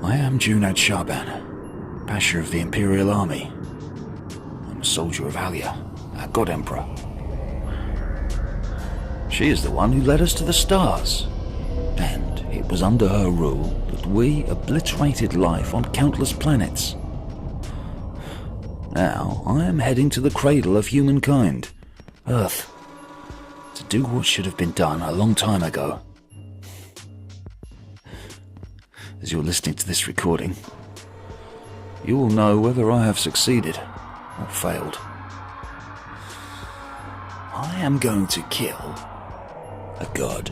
I am Junad Shaban, Pasha of the Imperial Army. I'm a soldier of Alia, our God Emperor. She is the one who led us to the stars, and it was under her rule that we obliterated life on countless planets. Now I am heading to the cradle of humankind, Earth, to do what should have been done a long time ago. As you're listening to this recording, you will know whether I have succeeded or failed. I am going to kill a god.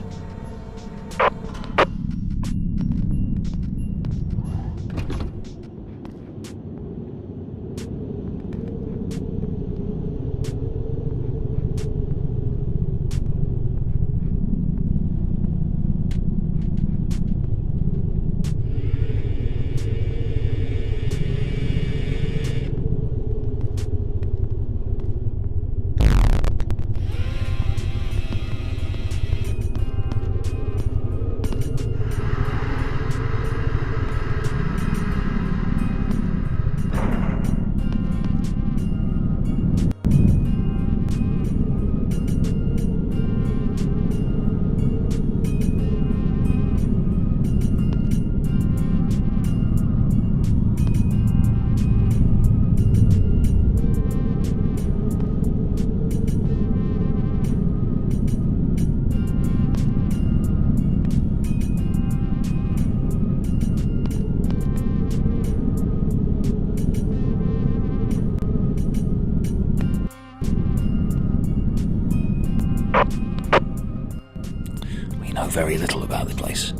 Very little about the place.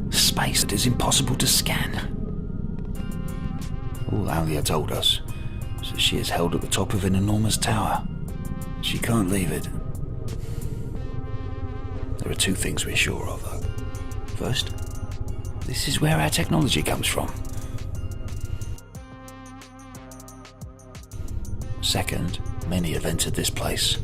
Space that is impossible to scan. All Alia told us was that she is held at the top of an enormous tower. She can't leave it. There are two things we're sure of, though. First, this is where our technology comes from. Second, many have entered this place.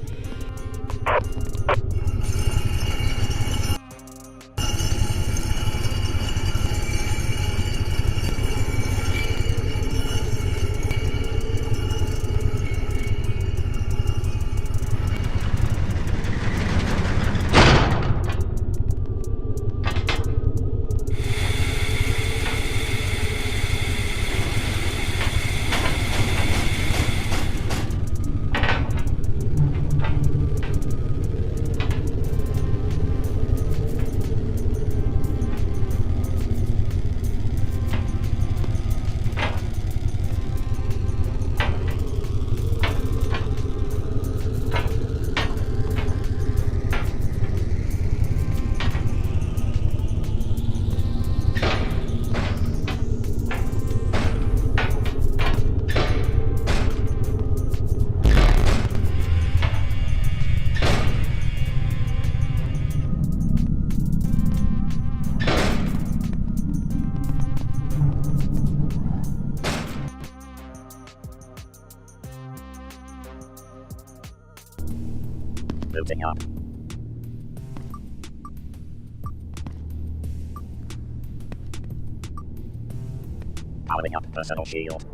Booting up. Powering up personal shield.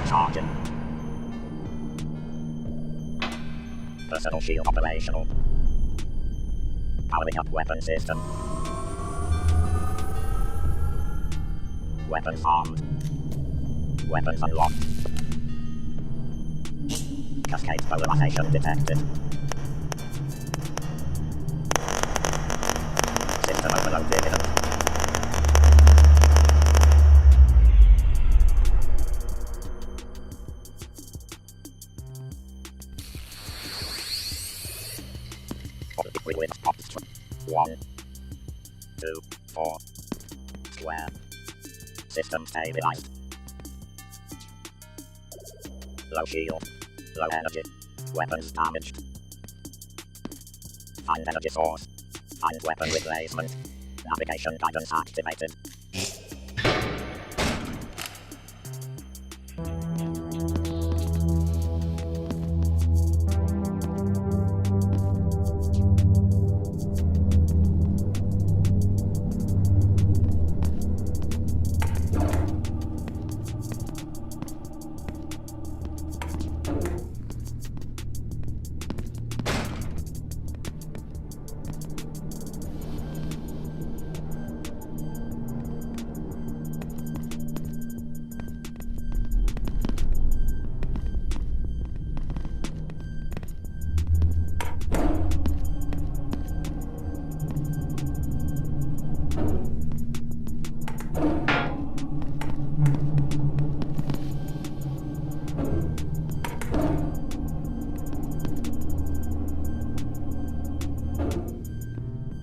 Charging. Personal shield operational. Powering up weapon system. Weapons armed. Weapons unlocked. Cascade polarization detected. System overload imminent. Within spots. 1, 2, 4. Square. System stabilized. Low shield. Low energy. Weapons damaged. Find energy source. Find weapon replacement. Navigation guidance activated.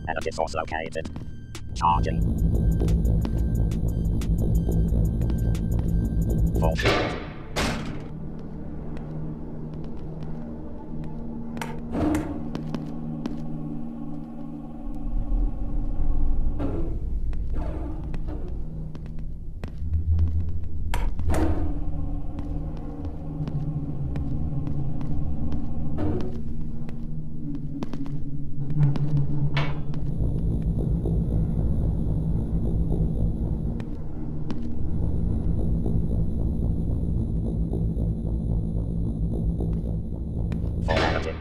Energy source located. Charging. Full shield. Full energy.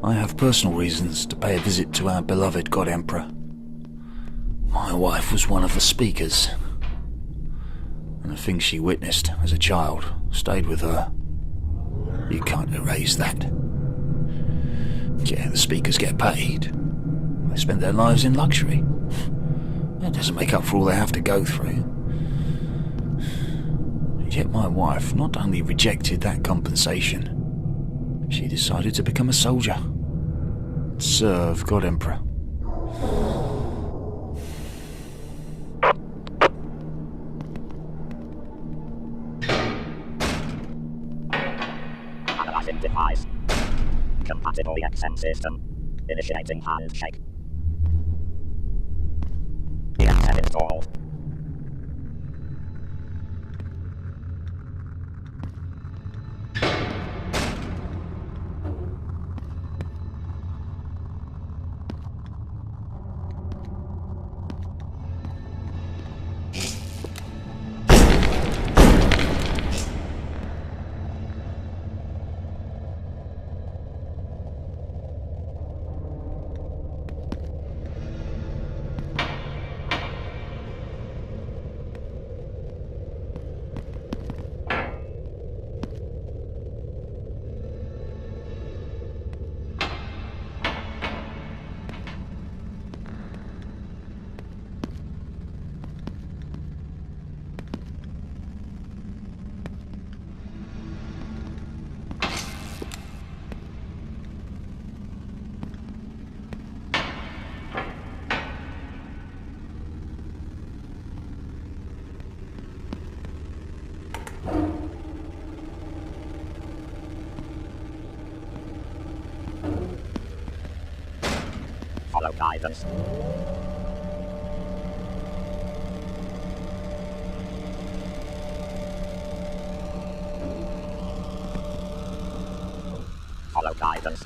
I have personal reasons to pay a visit to our beloved God Emperor. My wife was one of the speakers, and the things she witnessed as a child stayed with her. You can't erase that. Yeah, the speakers get paid. They spend their lives in luxury. That doesn't make up for all they have to go through. And yet my wife not only rejected that compensation, she decided to become a soldier. Serve God Emperor. Analyzing device. Compatible EXM system. Initiating handshake. Install. Follow guidance. Follow guidance.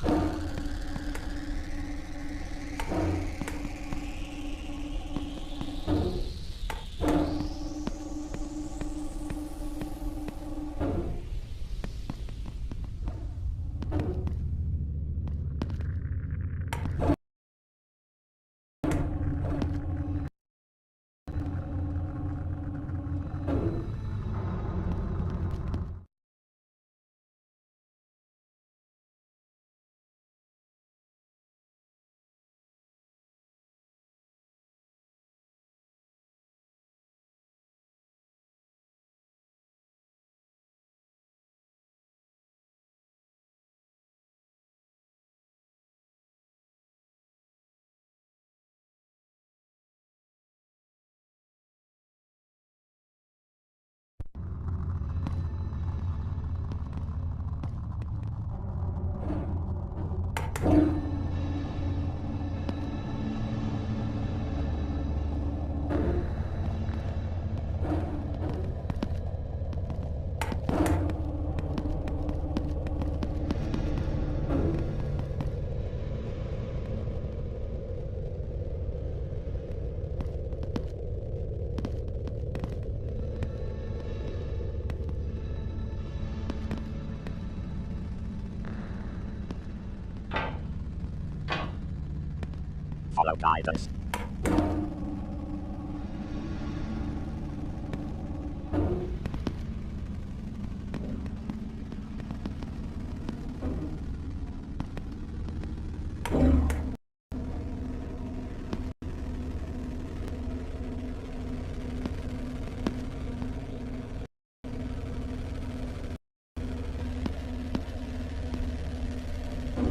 Follow guidance.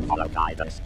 Follow guidance.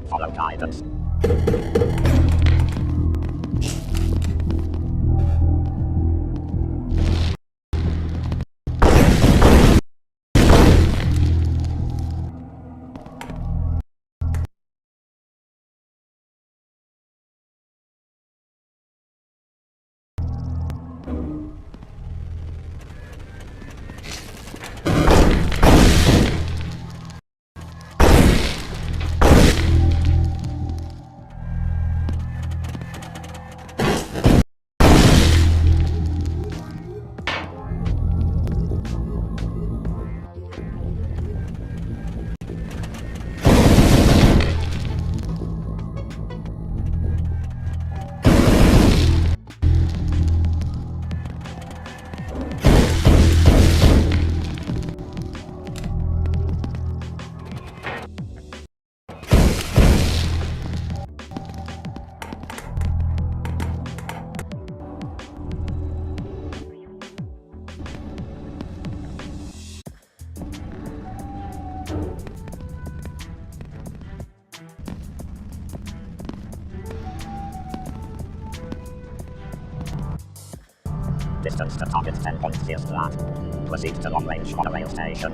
Follow guidance. Distance to target 10.0 flat. Proceed to long range monorail station.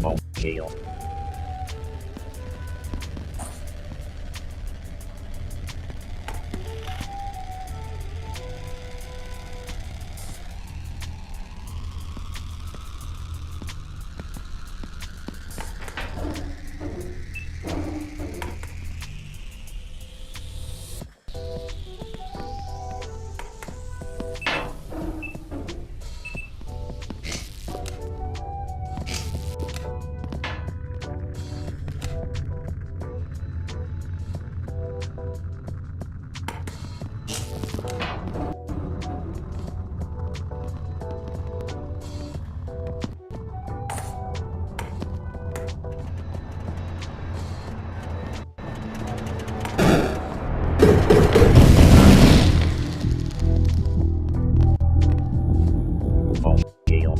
Full shield. Full shield.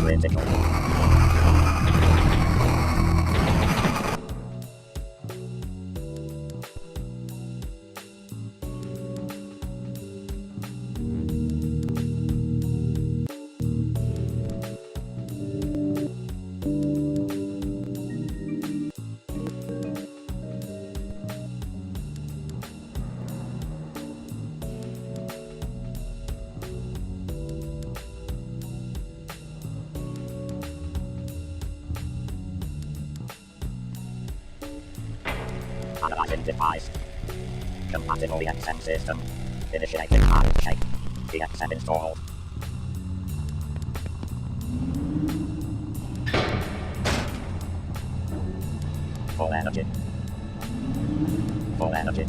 Critical. Analyzing device. Compatible EXM system. Initiating handshake. EXM installed. Full energy. Full energy.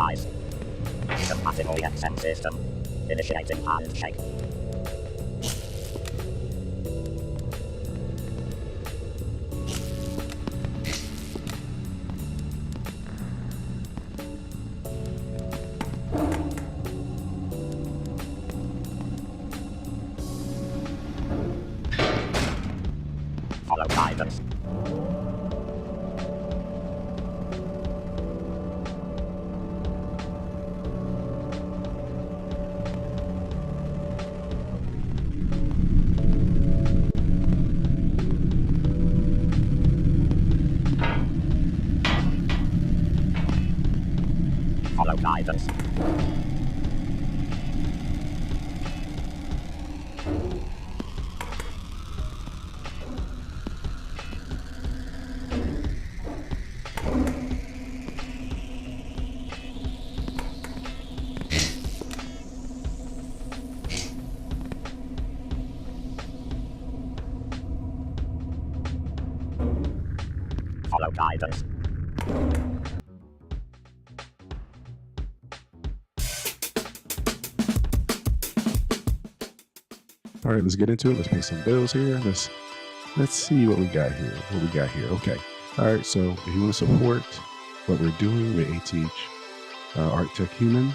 device. Compatible XM system. Initiating handshake. Follow guidance. Follow guidance. Follow guidance. All right, let's get into it. Let's pay some bills here. Let's see what we got here. Okay. All right. So if you want to support what we're doing with ATH Art Tech Human,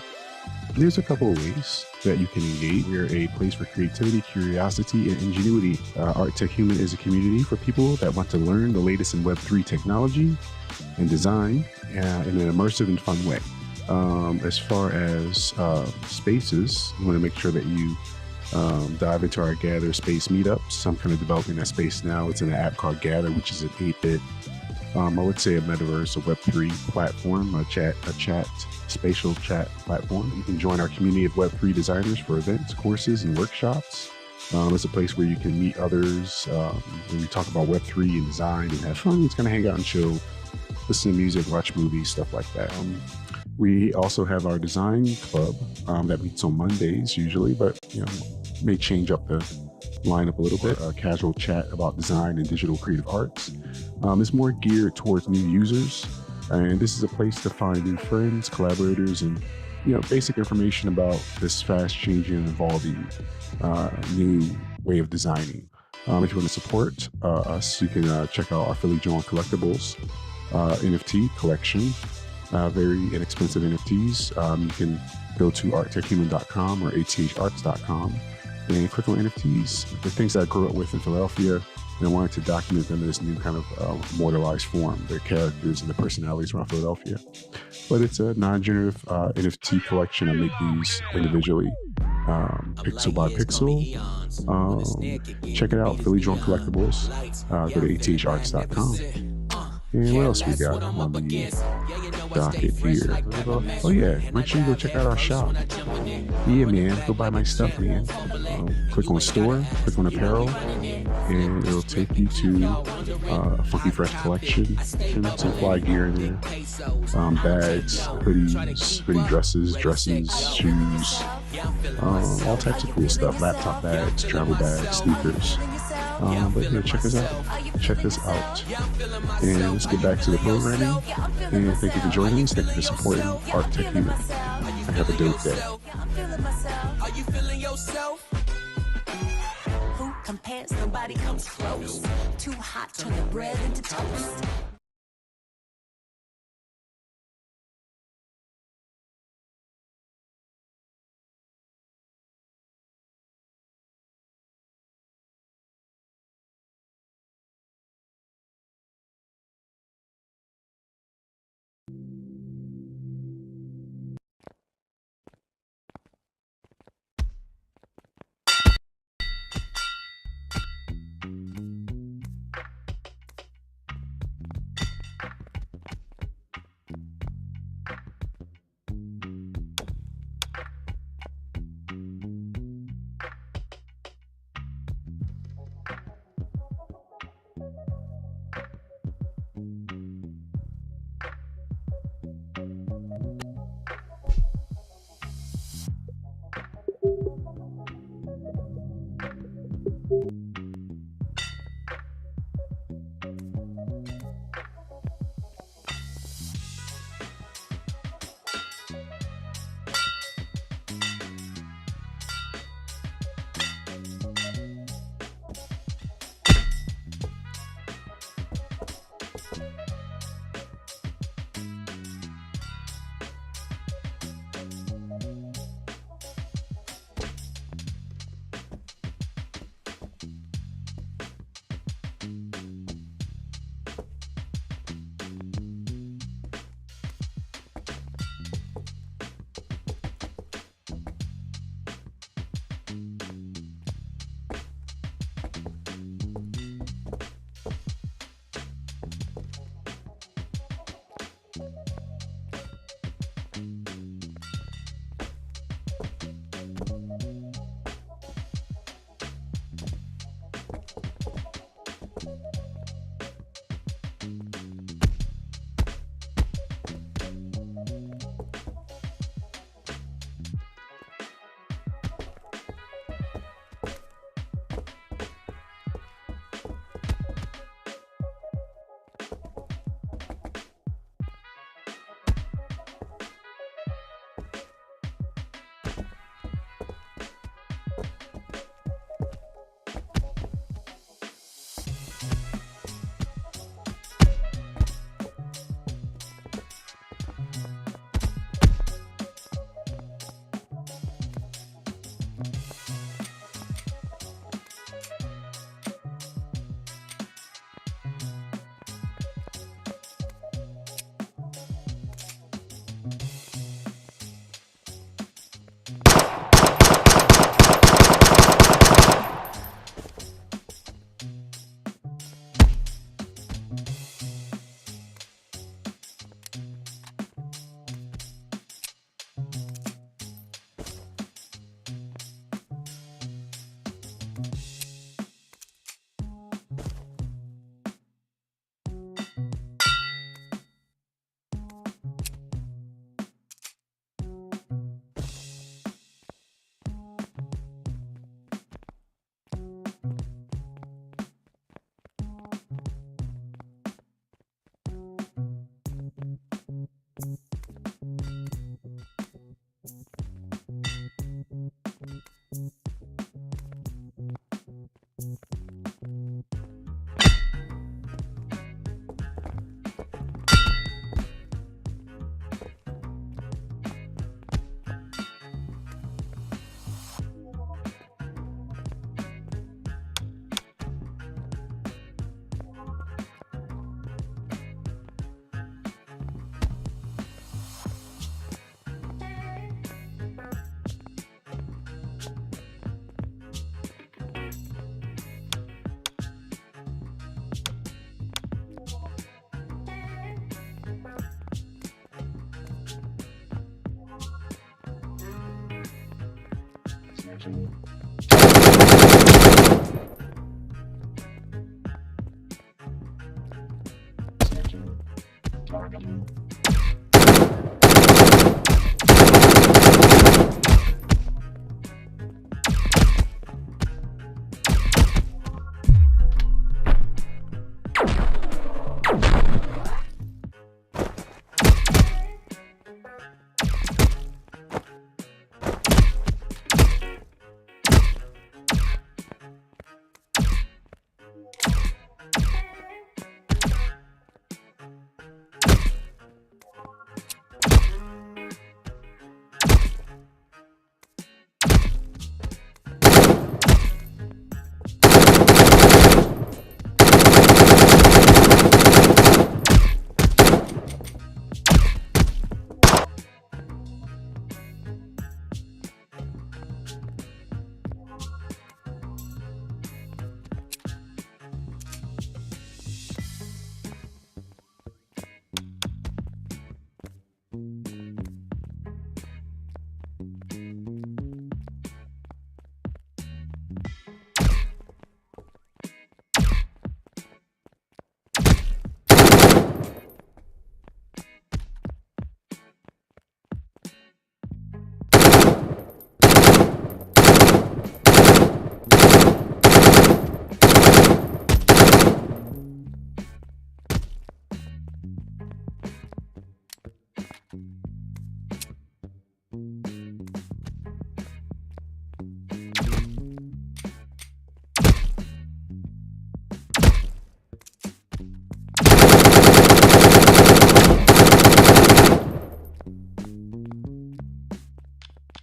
there's a couple of ways that you can engage. We're a place for creativity, curiosity, and ingenuity. Art Tech Human is a community for people that want to learn the latest in Web3 technology and design in an immersive and fun way. As far as spaces, we want to make sure that you dive into our Gather Space meetups. I'm kind of developing that space now. It's in an app called Gather, which is an 8-bit, I would say a Metaverse, a Web3 platform, a spatial chat platform. You can join our community of Web3 designers for events, courses, and workshops. It's a place where you can meet others, when we talk about Web3 and design and have fun. It's going to hang out and chill, listen to music, watch movies, stuff like that. We also have our design club that meets on Mondays usually, but may change up the lineup a little bit. A casual chat about design and digital creative arts. It's more geared towards new users, and this is a place to find new friends, collaborators, and basic information about this fast-changing and evolving new way of designing. If you want to support us, you can check out our Philly John Collectibles NFT collection. Very inexpensive NFTs. You can go to arttechhuman.com or atharts.com and click on NFTs. The things that I grew up with in Philadelphia, and I wanted to document them in this new kind of mortalized form, their characters and the personalities around Philadelphia. But it's a non-generative NFT collection. I make these individually, pixel by pixel. Check it out, Philly John Collectibles. Go to atharts.com. And what else we got on the docket here? Oh yeah, make sure you go check out our shop. Yeah, man, go buy my stuff, man. Click on store, click on apparel, and it'll take you to a funky fresh collection. Some fly gear in there. Bags, hoodies, hoodie dresses, shoes, all types of cool stuff. Laptop bags, travel bags, sneakers. But yeah, check us out. And let's get back to the programming. And thank you for joining us. Thank you for supporting Art Tech Human. Have a dope day. Are you feeling yourself? Who compares? Nobody comes close. Too hot, turn the bread into toast.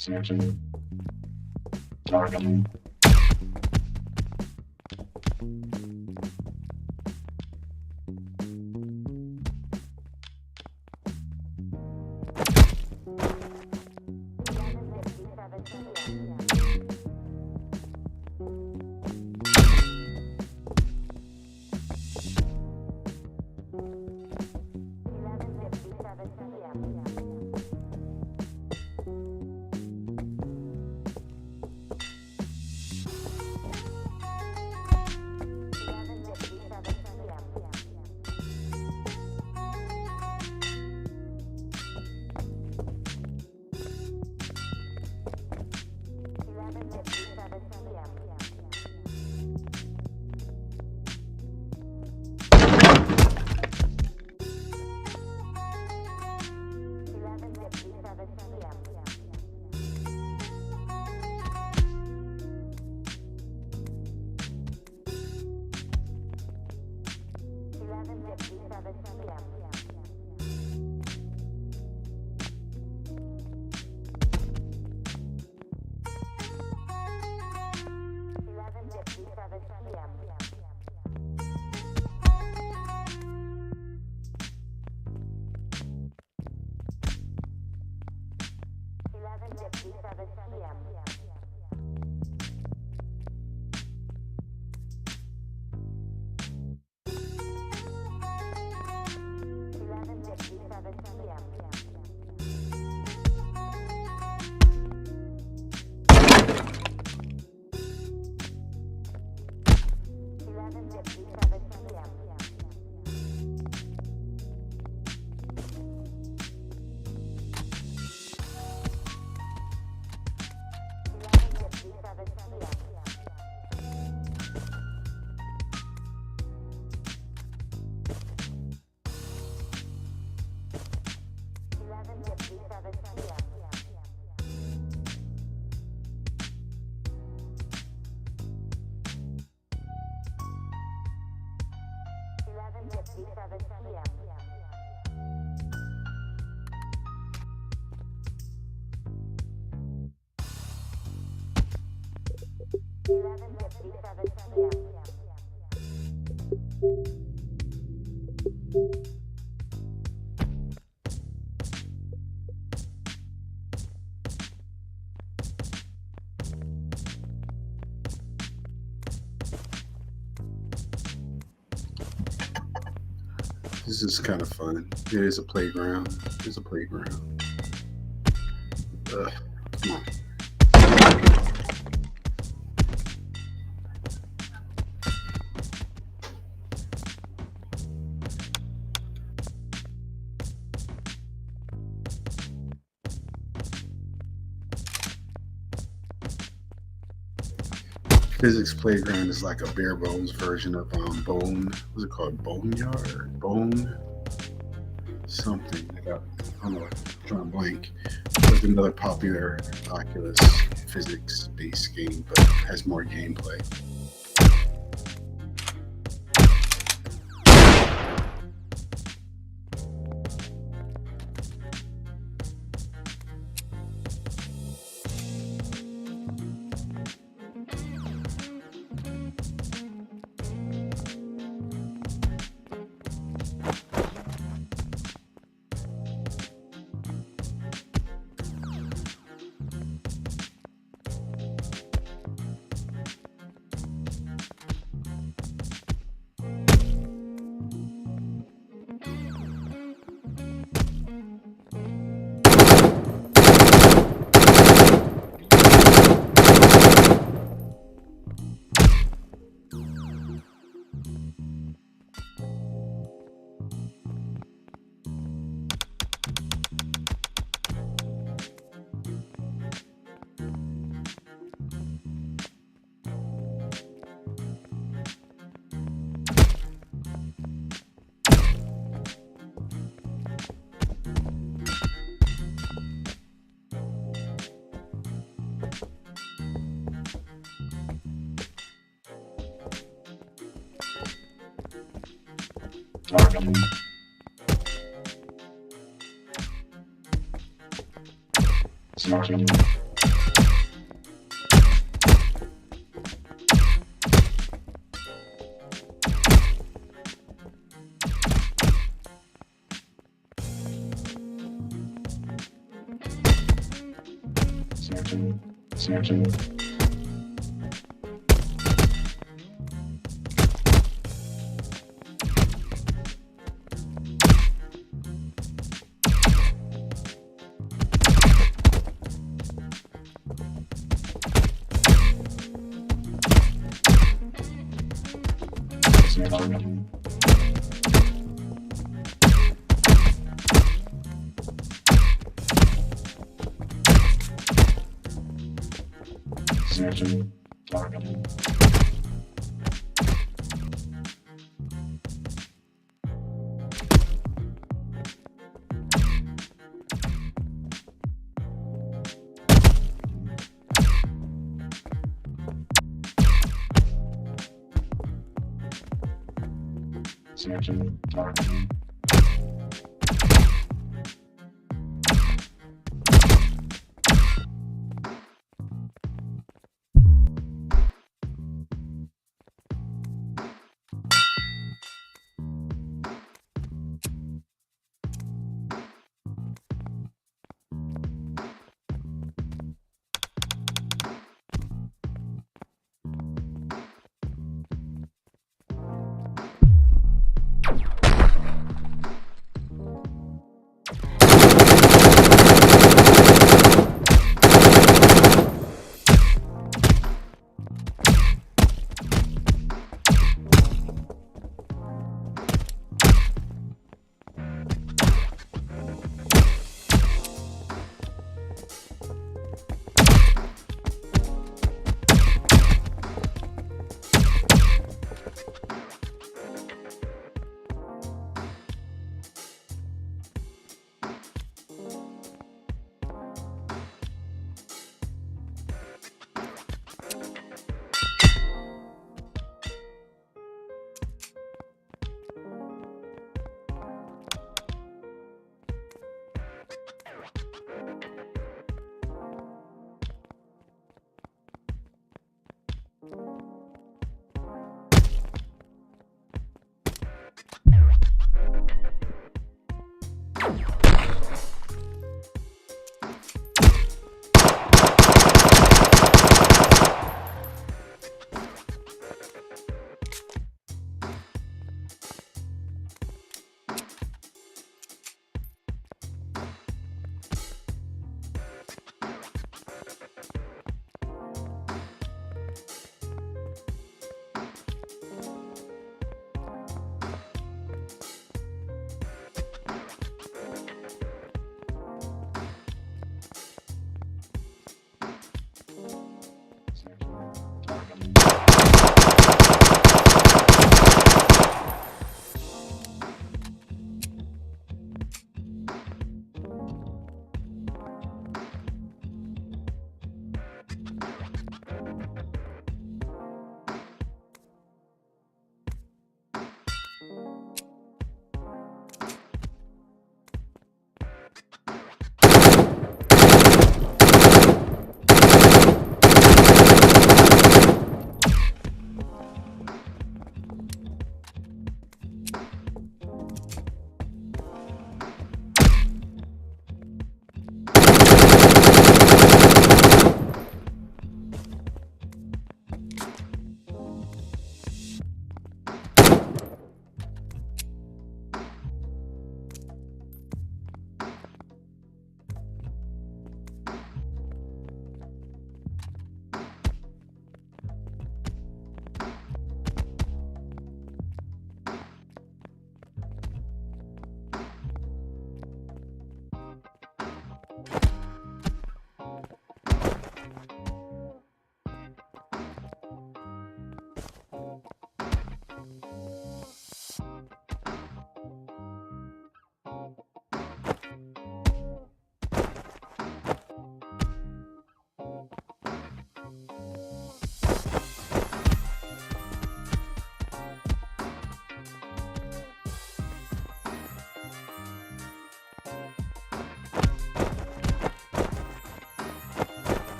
Searching. Target. This is kind of fun. It is a playground. It's a playground. Come on. Physics Playground is like a bare bones version of Bone. What's it called? Boneyard? Bone something. I don't know. I'm drawing blank. There's another popular Oculus physics-based game, but has more gameplay. Darkening. Smartening. Searching. Searching. Searching. Searching. Darkening. Searching. Darkening.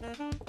Targeting.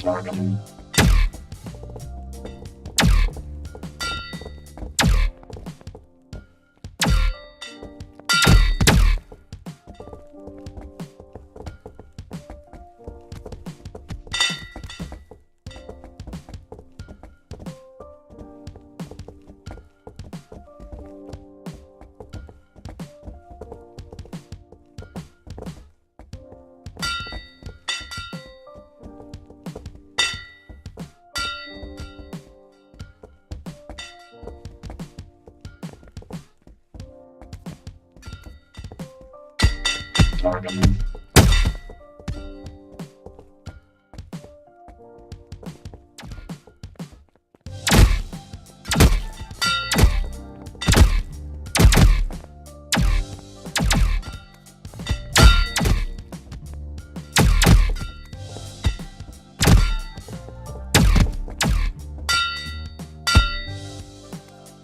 Targeting.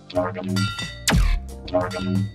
Targeting. Targeting.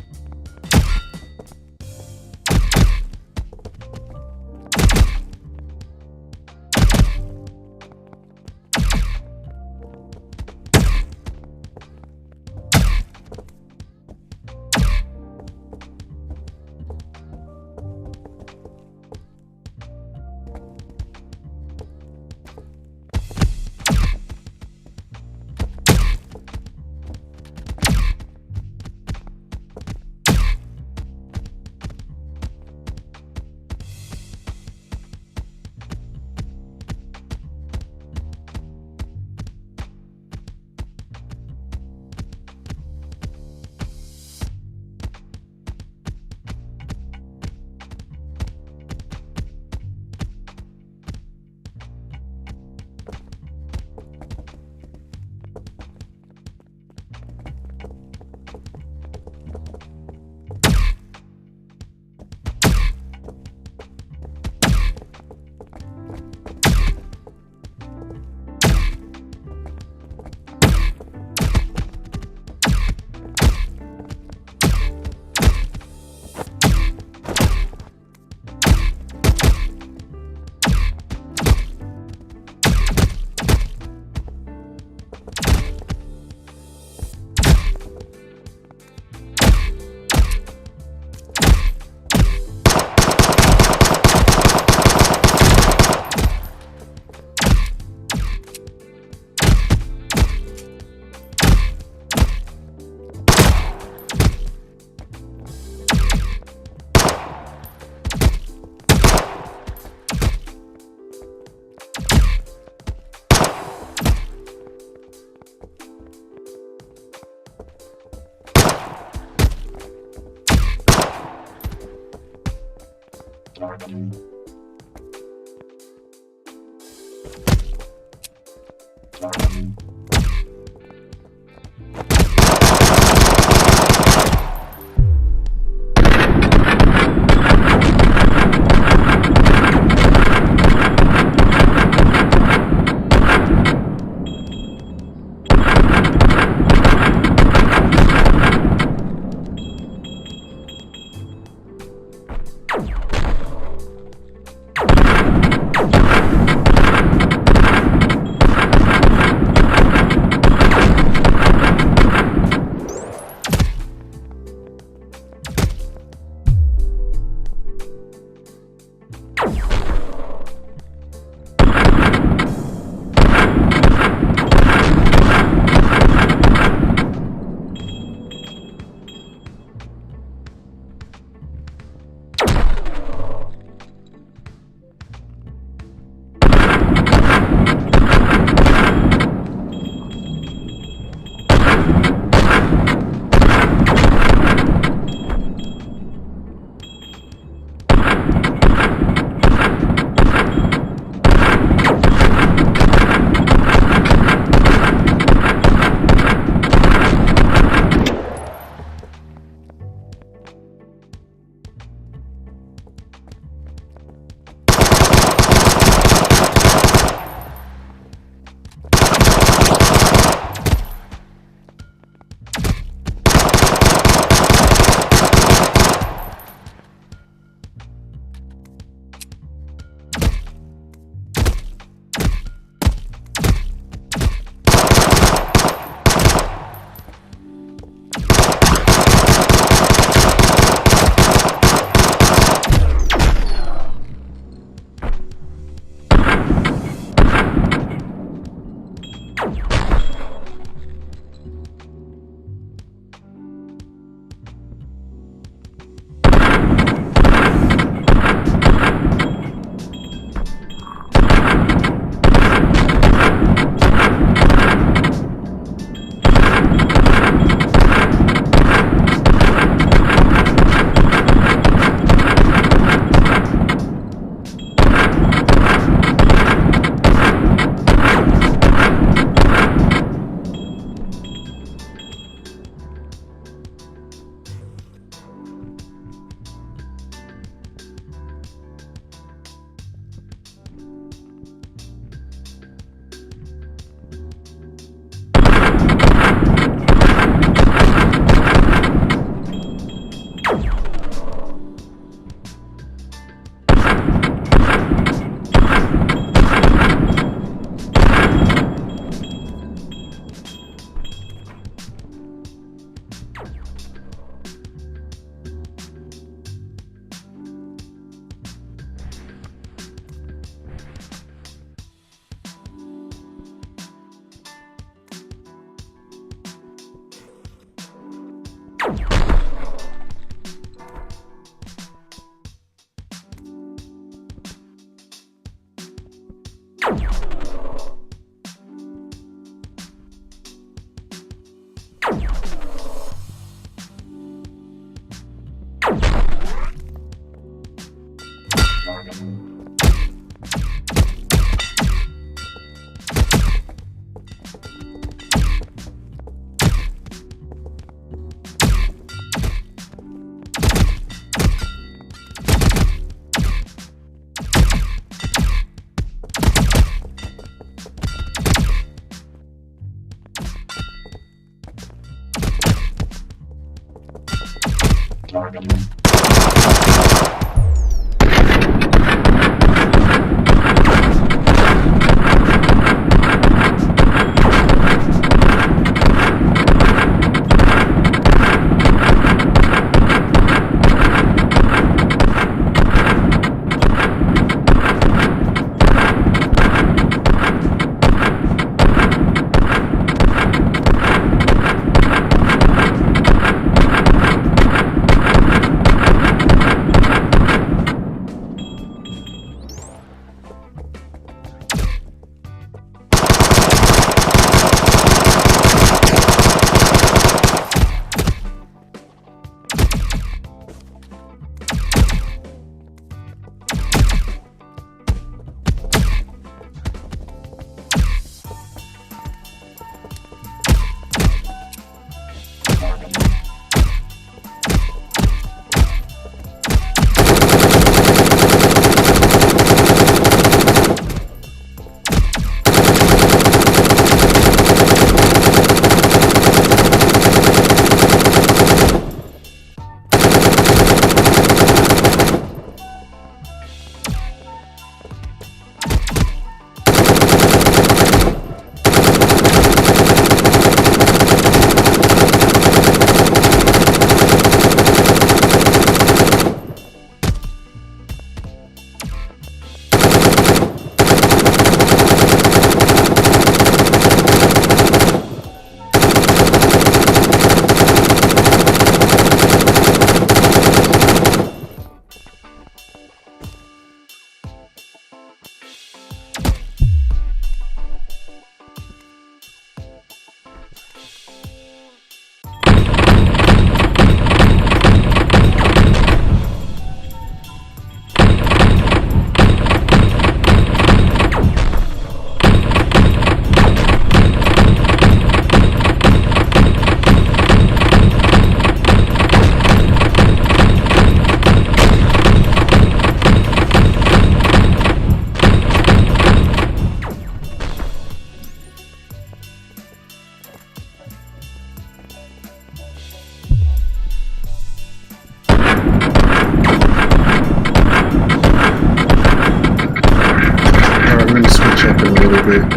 little bit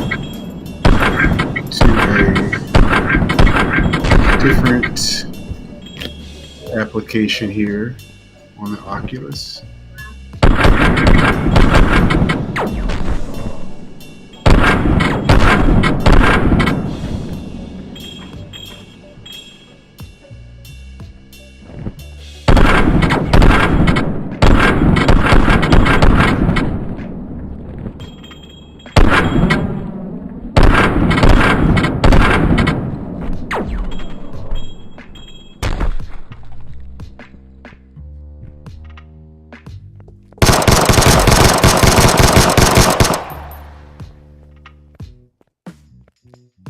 to a different application here on the Oculus.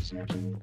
Searching.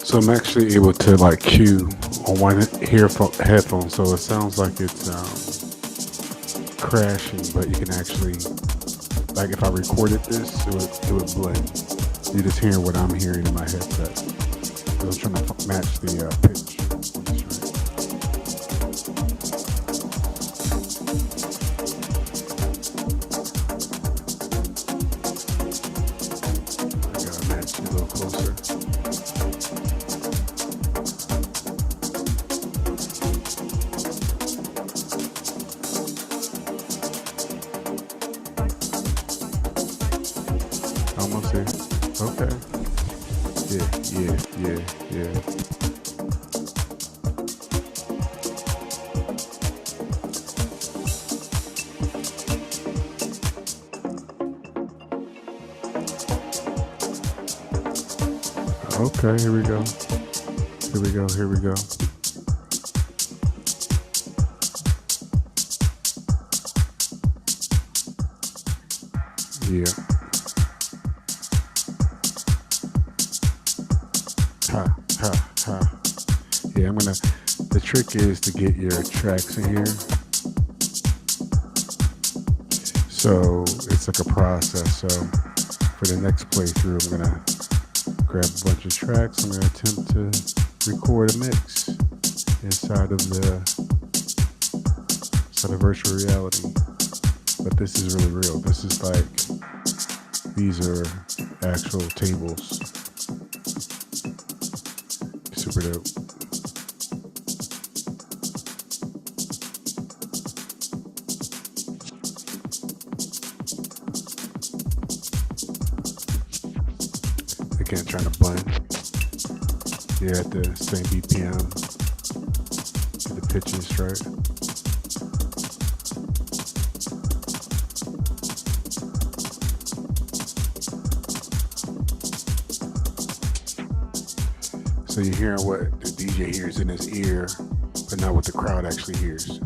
So I'm actually able to like cue on one headphone, so it sounds like it's crashing, but you can actually, like if I recorded this, it would blend. You're just hearing what I'm hearing in my headset. So I'm trying to match the pitch. I gotta match it a little closer. Almost there. Okay. Yeah. Okay, here we go. Yeah. Ha. Yeah, the trick is to get your tracks in here. So it's like a process. So for the next playthrough, I'm gonna grab a bunch of tracks. I'm gonna attempt to record a mix inside of virtual reality. But this is really real. This is like, these are actual tables. Super dope. Again, trying to blend. Yeah, at the same BPM. Get the pitches right. So you're hearing what the DJ hears in his ear, but not what the crowd actually hears.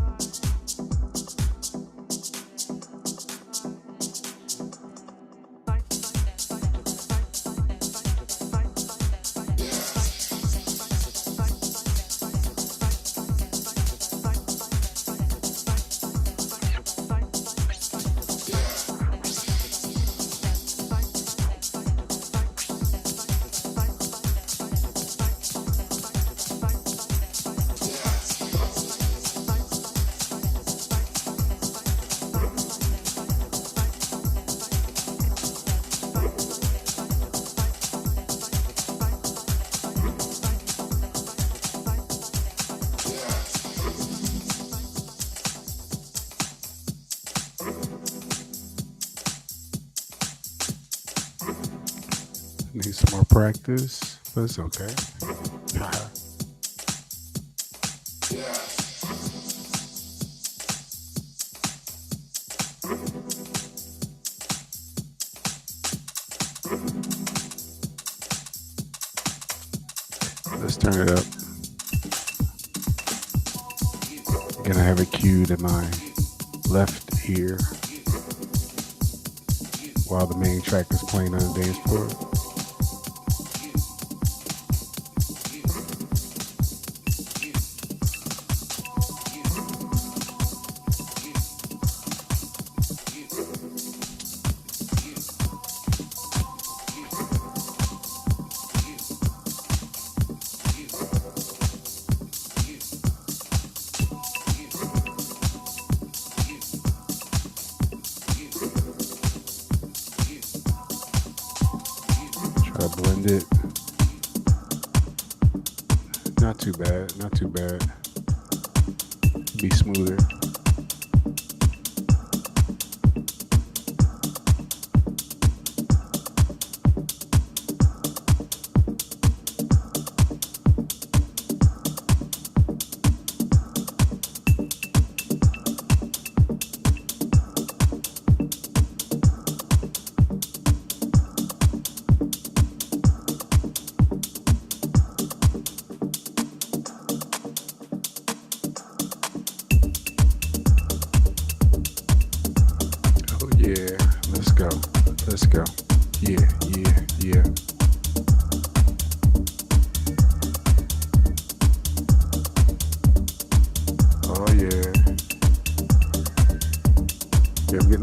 Need some more practice, but it's okay. Let's turn it up. Again, I have it cued in my left ear while the main track is playing on the dance floor. Blend it. Not too bad. Be smoother.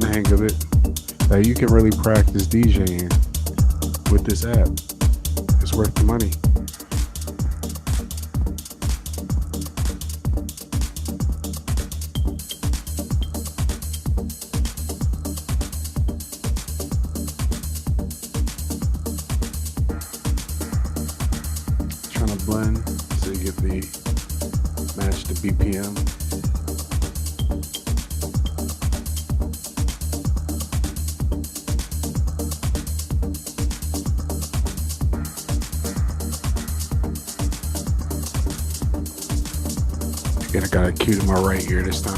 the hang of it, that you can really practice DJing with this app. It's worth the money. Trying to blend so you get the match the BPM. Again, I got a cue to my right here this time.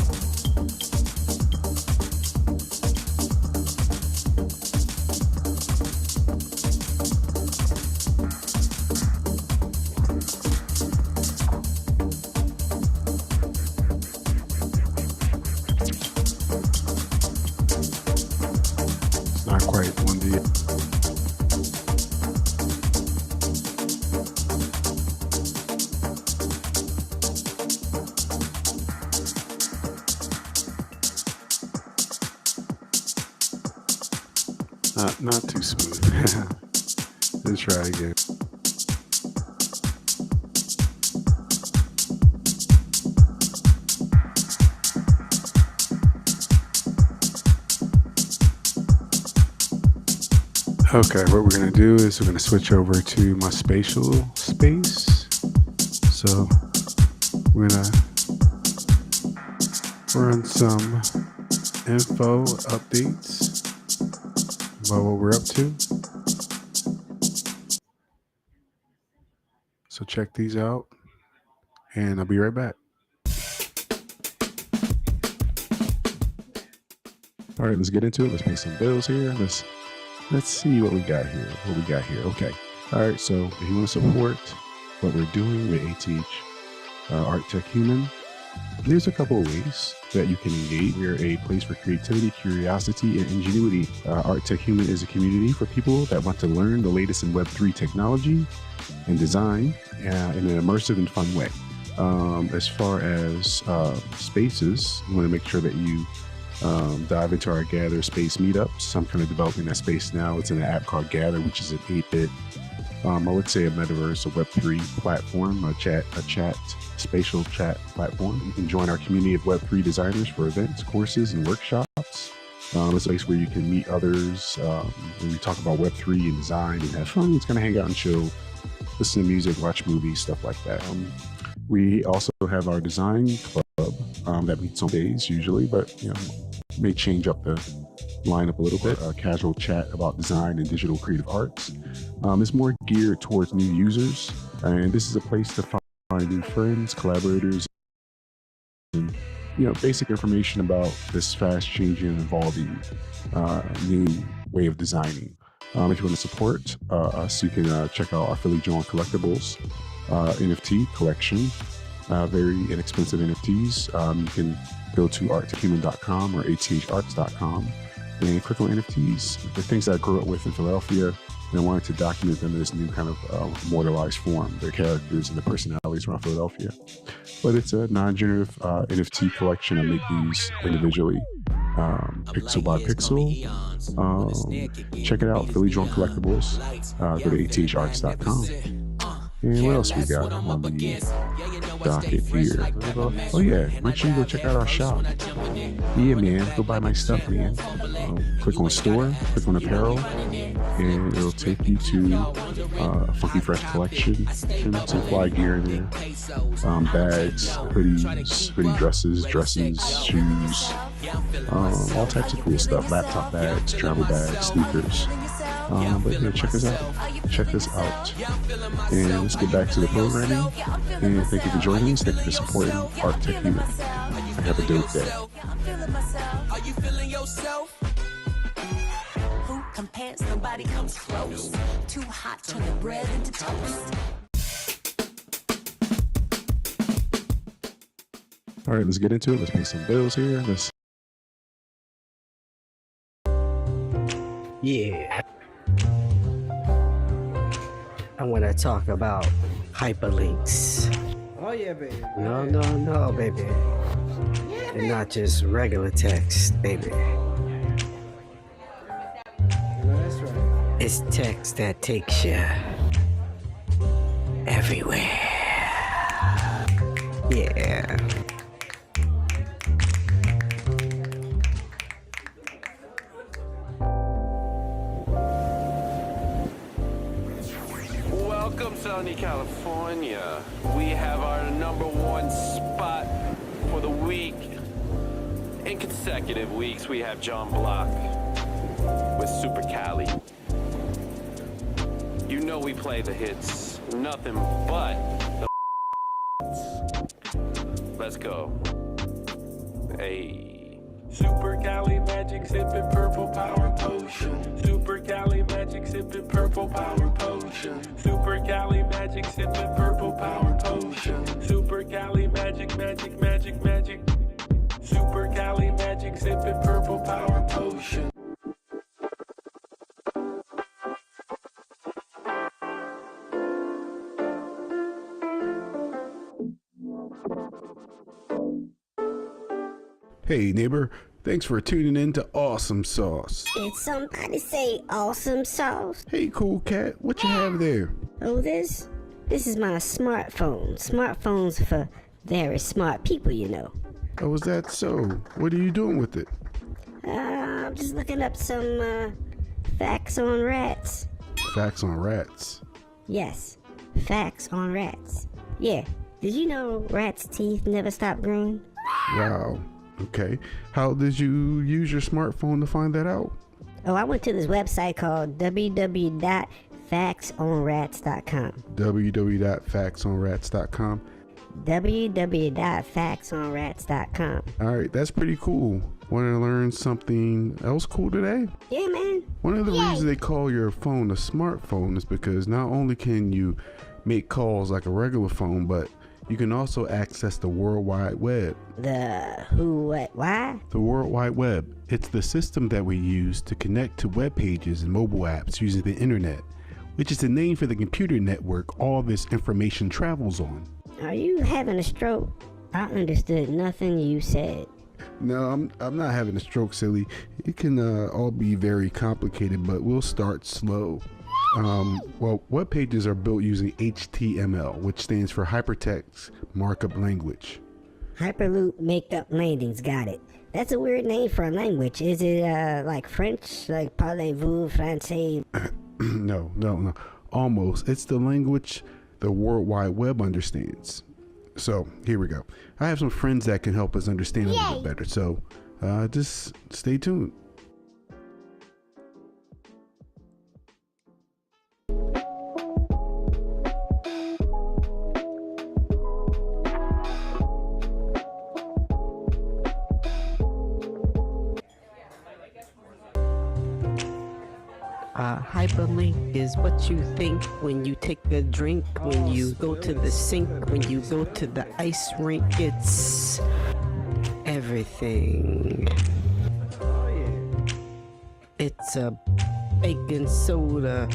It's not quite 1D. Not too smooth. Let's try again. Okay, what we're gonna do is we're gonna switch over to my spatial space. So we're gonna run some info updates about what we're up to. So check these out and I'll be right back. All right, let's get into it. Let's pay some bills here. Let's see what we got here. Okay. All right, so if you want to support what we're doing with ATH Art Tech Human, there's a couple of ways that you can engage. We're a place for creativity, curiosity, and ingenuity. Art Tech Human is a community for people that want to learn the latest in Web3 technology and design in an immersive and fun way. As far as spaces, we want to make sure that you dive into our Gather Space Meetups. I'm kind of developing that space now. It's in an app called Gather, which is an 8-bit, I would say a Metaverse, a Web3 platform, a spatial chat platform. You can join our community of Web3 designers for events, courses, and workshops. It's a place where you can meet others, when we talk about Web3 and design and have fun. It's kind of hang out and chill, listen to music, watch movies, stuff like that. We also have our design club that meets on days usually, but may change up the lineup a little bit. A casual chat about design and digital creative arts. It's more geared towards new users, and this is a place to find new friends, collaborators, and basic information about this fast-changing and evolving new way of designing. If you want to support us, you can check out our Philly John Collectibles NFT collection. Very inexpensive NFTs. You can go to arttechhuman.com or atharts.com and click on NFTs. The things that I grew up with in Philadelphia, and I wanted to document them in this new kind of immortalized form, the characters and the personalities around Philadelphia. But it's a non-generative NFT collection. I make these individually, pixel by pixel. Check it out, Philly John Collectibles. Go to atharts.com. And what else we got on the docket here? Oh yeah, make sure you go check out our shop. Yeah, man, go buy my stuff, man. Click on store, click on apparel, and it'll take you to a funky fresh collection, some fly gear in there, bags, hoodies, hoodie dresses, shoes, all types of cool stuff, laptop bags, travel bags, sneakers. But yeah, check us out. And let's get back to the programming. And thank you for joining us. Thank you for supporting Art Tech Human. Have a dope day. Are you feeling yourself? Who compares? Nobody comes close. Too hot, turn the bread into toast. All right, let's get into it. Let's pay some bills here. Yeah. I want to talk about hyperlinks. Oh yeah, baby. No, baby. And not just regular text, baby. It's text that takes you everywhere. Yeah. Welcome, sunny California. We have our #1 spot for the week. In consecutive weeks, we have John Block with Super Cali. You know we play the hits, nothing but the Let's go. Hey. Super Cali magic sipping purple power potion. Super Cali magic sipping purple power potion. Super Cali magic sipping purple power potion. Super Cali magic, magic, magic, magic. Super Cali magic sipping purple power potion. Hey neighbor, thanks for tuning in to Awesome Sauce. Did somebody say awesome sauce? Hey cool cat, what you have there? Oh, this is my smartphone. Smartphones for very smart people, you know. Oh, is that so? What are you doing with it? I'm just looking up some facts on rats. Facts on rats. Yes, facts on rats. Yeah, did you know rats' teeth never stop growing? Wow. Okay. How did you use your smartphone to find that out? Oh, I went to this website called www.factsonrats.com. www.factsonrats.com. www.factsonrats.com. All right, that's pretty cool. Want to learn something else cool today? Yeah, man. One of the reasons they call your phone a smartphone is because not only can you make calls like a regular phone, but you can also access the World Wide Web. The who, what, why? The World Wide Web. It's the system that we use to connect to web pages and mobile apps using the internet, which is the name for the computer network all this information travels on. Are you having a stroke? I understood nothing you said. No, I'm not having a stroke, silly. It can all be very complicated, but we'll start slow. Well, web pages are built using HTML, which stands for Hypertext Markup Language. Hyperloop Makeup Landings, got it. That's a weird name for a language. Is it like French, like parlez-vous français? No. Almost. It's the language the World Wide Web understands. So here we go. I have some friends that can help us understand a little bit better. So just stay tuned. Hyperlink is what you think when you take a drink, when you go to the sink, when you go to the ice rink. It's everything. It's a baking soda,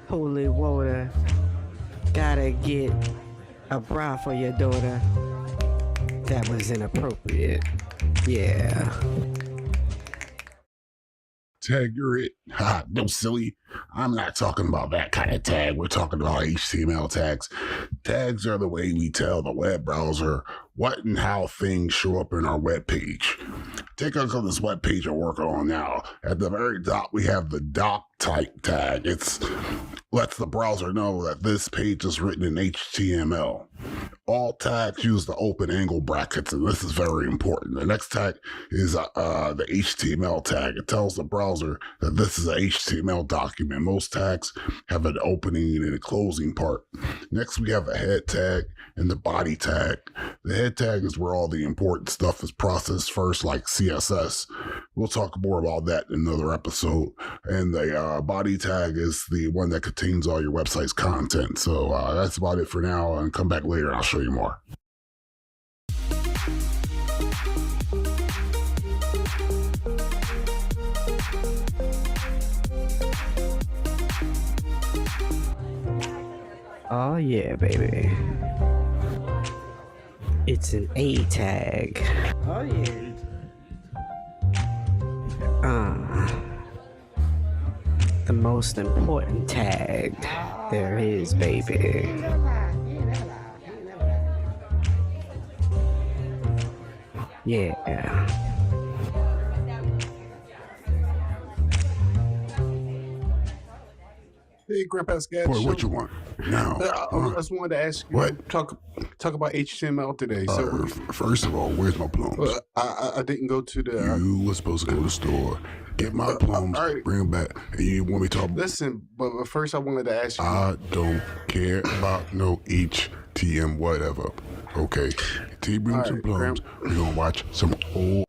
holy water. Gotta get a bra for your daughter. That was inappropriate. Yeah. Tag, you're it. Ha, no, silly. I'm not talking about that kind of tag. We're talking about HTML tags. Tags are the way we tell the web browser what and how things show up in our web page. Take a look at this web page we're working on now. At the very top, we have the doc type tag. It lets the browser know that this page is written in HTML. All tags use the open angle brackets, and this is very important. The next tag is the HTML tag. It tells the browser that this is an HTML document. Most tags have an opening and a closing part. Next, we have a head tag and the body tag. The head tag is where all the important stuff is processed first, like CSS. We'll talk more about that in another episode. And the body tag is the one that contains all your website's content. So that's about it for now, and come back later and I'll show you more. Oh yeah, baby. It's an A tag. Oh yeah. The most important tag there is, baby. Yeah. Hey, Grandpa's Gas Boy, Show. what you want? Now, I just wanted to ask you. What? Talk about HTML today. So, first of all, where's my plums? I didn't go to the. You were supposed to go to the store, get my plums, all right. bring them back, and you want me to talk. Listen, but first I wanted to ask you. I don't care about no HTM whatever. Okay, T bring some plums. We're gonna watch some old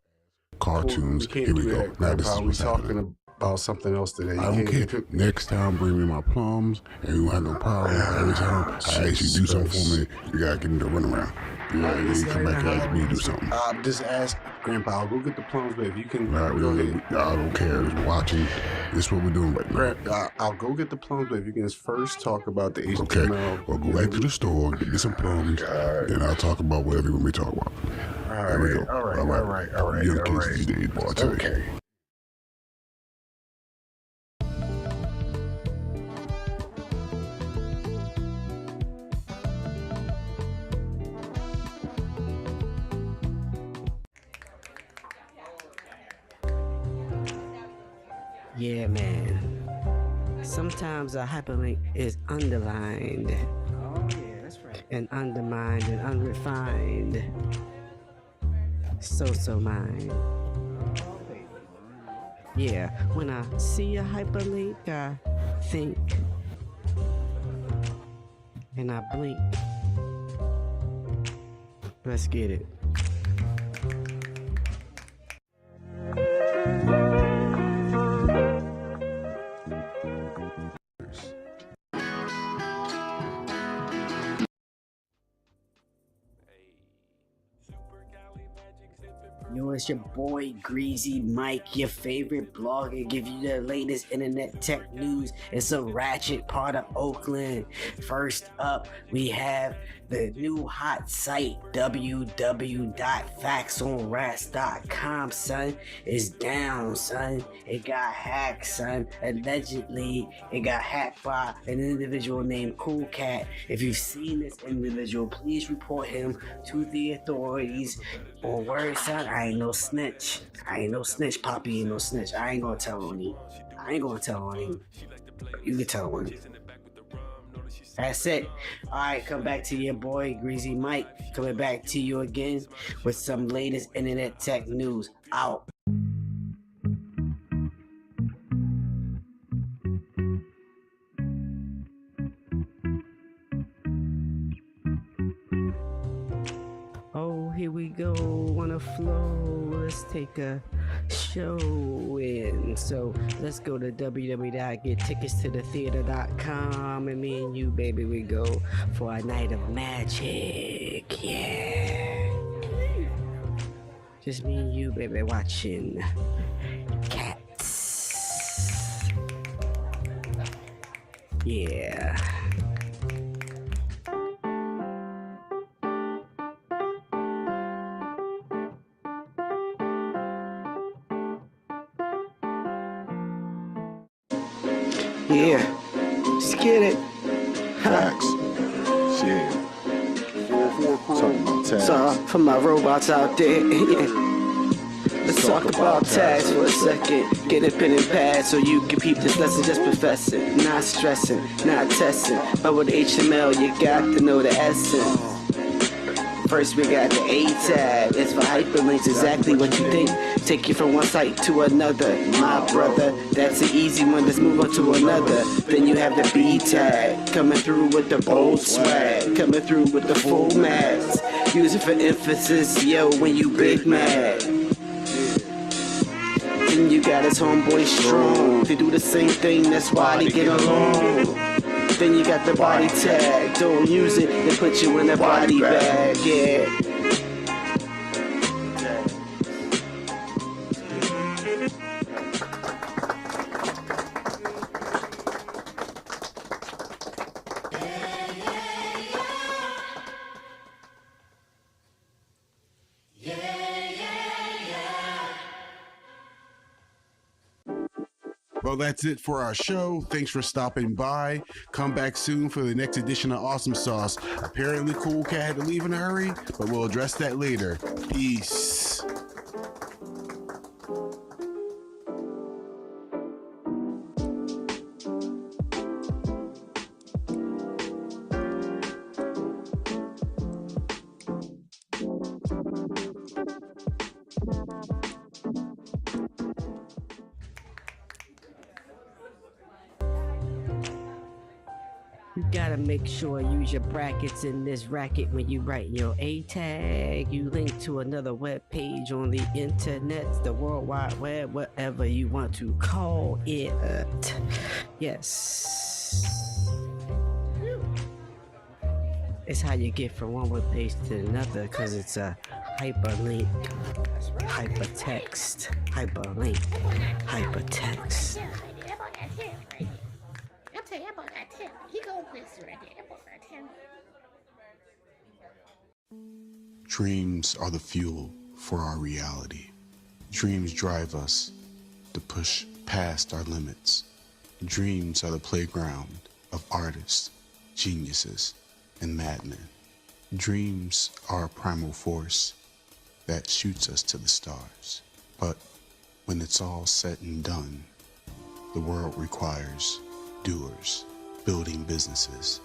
cartoons. Here we go. Now this is what's happening. About something else today. I don't care. Next time, bring me my plums, and you won't have no problem. Every time I ask you to do something for me, you gotta get me to run around. You come back and ask me to do something. I'm just ask Grandpa. I'll go get the plums, but if you can All right, go ahead. I don't care. Just watching. This is what we're doing right now. I'll go get the plums, but if you can just first talk about the HTML. Okay, well, go back to the store, get me some plums, and I'll talk about whatever you want me to talk about. There we go. All right. Young kids these days, boy, I tell you. Okay. Yeah, man. Sometimes a hyperlink is underlined. Oh yeah, that's right. And undermined and unrefined. So mine. Yeah, when I see a hyperlink, I think. And I blink. Let's get it. Yo, it's your boy Greasy Mike, your favorite blogger, give you the latest internet tech news. It's a ratchet part of Oakland. First up, we have the new hot site, www.factsonrats.com, son. Is down, son. It got hacked, son. Allegedly, it got hacked by an individual named Cool Cat. If you've seen this individual, please report him to the authorities. On word, son, I ain't no snitch. Poppy ain't no snitch. I ain't gonna tell on you. You can tell on him. That's it. Alright, come back to your boy Greasy Mike. Coming back to you again with some latest internet tech news. Out. Oh, here we go on a flow. Let's take a show in. So let's go to www.getticketstothetheater.com, and me and you, baby, we go for a night of magic. Yeah. Just me and you, baby, watching Cats. Yeah. Yeah, let's get it. Facts. Shit. 4 talking about tags. So, for my robots out there, yeah. Let's talk about tags for a second. Get a pen and pad so you can peep this lesson. Just professing, not stressing, not testing. But with HTML, you got to know the essence. First we got the A tab, it's for hyperlinks, exactly what you think. Take you from one site to another, my brother. That's an easy one, let's move on to another. Then you have the B tag, coming through with the bold swag, coming through with the full mass. Use it for emphasis, yo, when you big mad. Then you got his homeboy strong, they do the same thing, that's why they get along. Then you got the body tag, don't use it, they put you in a body bag, yeah. Well, that's it for our show. Thanks for stopping by. Come back soon for the next edition of Awesome Sauce. Apparently, Cool Cat had to leave in a hurry, but we'll address that later. Peace. You gotta make sure you use your brackets in this racket when you write your A tag. You link to another web page on the internet, the World Wide Web, whatever you want to call it. Yes. It's how you get from one web page to another, because it's a hyperlink, hypertext, hyperlink, hypertext. I'll tell you about that tip. He go with this right there. About that tip. Dreams are the fuel for our reality. Dreams drive us to push past our limits. Dreams are the playground of artists, geniuses, and madmen. Dreams are a primal force that shoots us to the stars. But when it's all said and done, the world requires doers, building businesses,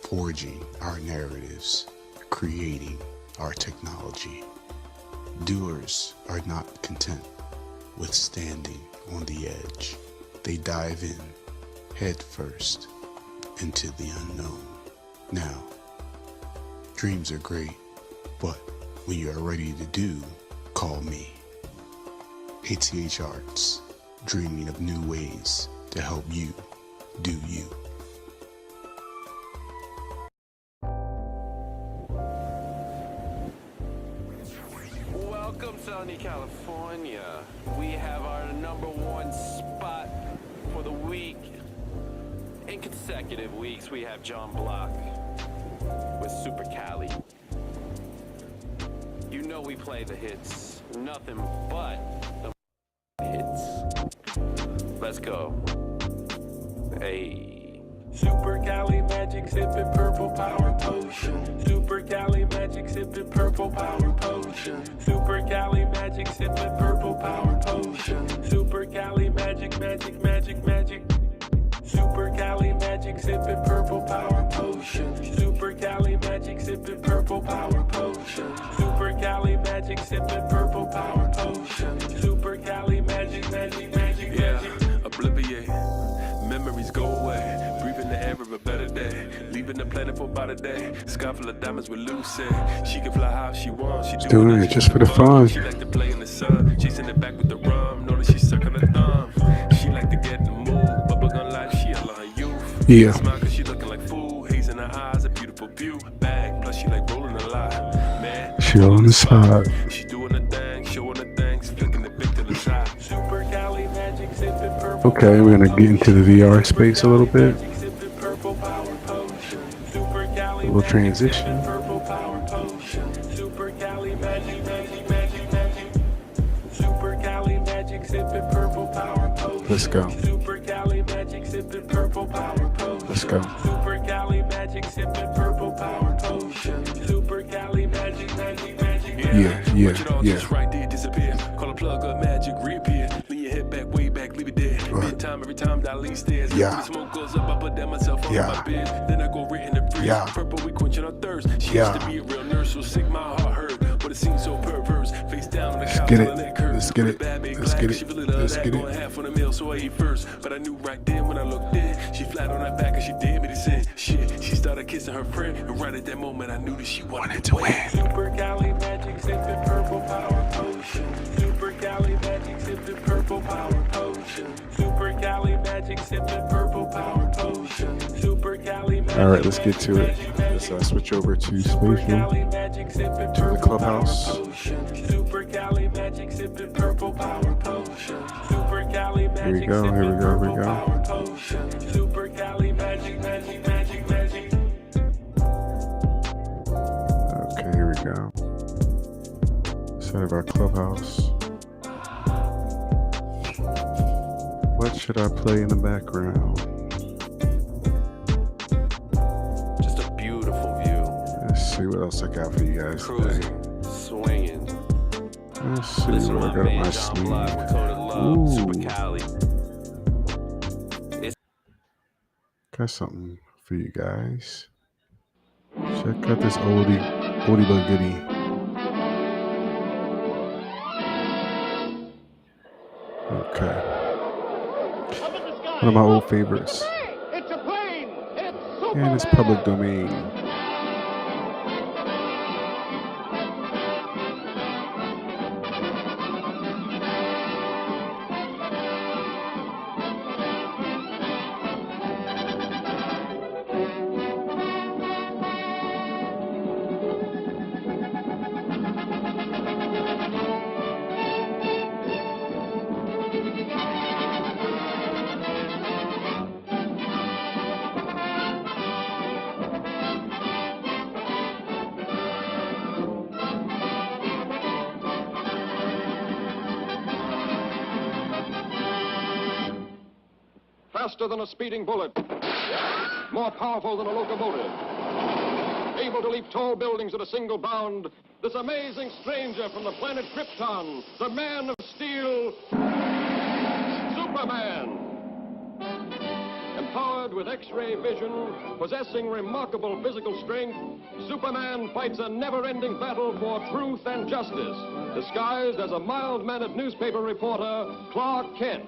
forging our narratives, creating our technology. Doers are not content with standing on the edge. They dive in head first into the unknown. Now, dreams are great, but when you are ready to do, call me. ATH Arts, dreaming of new ways to help you do you. Welcome, sunny California. We have our #1 spot for the week. In consecutive weeks, we have John Block with Super Cali. You know we play the hits, nothing but the hits. Let's go. Hey. Super Cali magic sipping purple power potion. Super Cali magic sipping purple power potion. Super Cali magic sipping purple power potion. Super Cali magic, magic, magic, magic. Super Cali magic sipping purple power potion. Super Cali magic sipping purple power potion. Super Cali magic sipping purple power potion. Super Cali magic, magic, magic, magic. Obliviate, memories go away. Breathing the air of a better day. Leaving the planet for about a day. Sky full of diamonds with Lucy. She can fly how she wants. She doing it just for the fun. She like to play in the sun. Chasing it back with the rum. Know that she's sucking her thumb. She like to get in the mood. Bubble gun life, she a lot of youth. Yeah. Smile cause she looking like food. Haze in her eyes, a beautiful view. Bag, plus she like rolling a lot. Man, she on the side. she doing her thing, showing her things, flicking the big to the side. Super Cali magic sipping purple. Okay, we're gonna get into the VR space a little bit. A little transition. Purple power potion. Super Cali magic, magic, magic, magic. Super Cali magic sipping purple power potion. Let's go. Super Cali magic sipping purple power potion. Let's go. Super Cali magic sipping purple power potion. Super Cali magic, magic, magic, magic. Yeah. Just right there, disappear. Call a plug up, magic reappear. Lean your head back, way back, leave it there. Mid-time, every time that I leave stairs. Yeah. When the smoke goes up, I put that myself on my bed. Then I go right in the freeze. Yeah. Purple, we quenching our thirst. She used to be a real nurse, so sick my heart hurt. But it seems so perverse. Face down on the couch, get it. on that curve. Let's get it. Let's get it. She really loved Let's that, get going it. half on the meal, so I ate first. But I knew right then when I looked in, she flat on her back and she did me the sin. Shit, she started kissing her friend, and right at that moment I knew that she wanted to win. Super Cali magic sipping purple power potion. Super Cali magic sipping purple power potion. Super Cali magic sipping purple power potion. Super Cali magic. All right, let's get to it. Let's switch over to Spatial, to the Clubhouse. Super Cali magic sipping purple power potion. Super Cali magic. Here we go. Here we go. Here we go. Super Cali magic, magic, magic, magic. Okay, here we go. Instead of our Clubhouse. What should I play in the background? Just a beautiful view. Let's see what else I got for you guys today. Cruising, swinging. Let's see Listen to what I my got on man my John sleeve. Block with Coded Love, Ooh. Super Cali. Got something for you guys. Check out this oldie but goodie. Okay. One of my old favorites. It's a plane. It's And it's public domain. Faster than a speeding bullet, more powerful than a locomotive, able to leap tall buildings at a single bound, this amazing stranger from the planet Krypton, the Man of Steel, Superman. Empowered with X-ray vision, possessing remarkable physical strength, Superman fights a never-ending battle for truth and justice, disguised as a mild-mannered newspaper reporter, Clark Kent.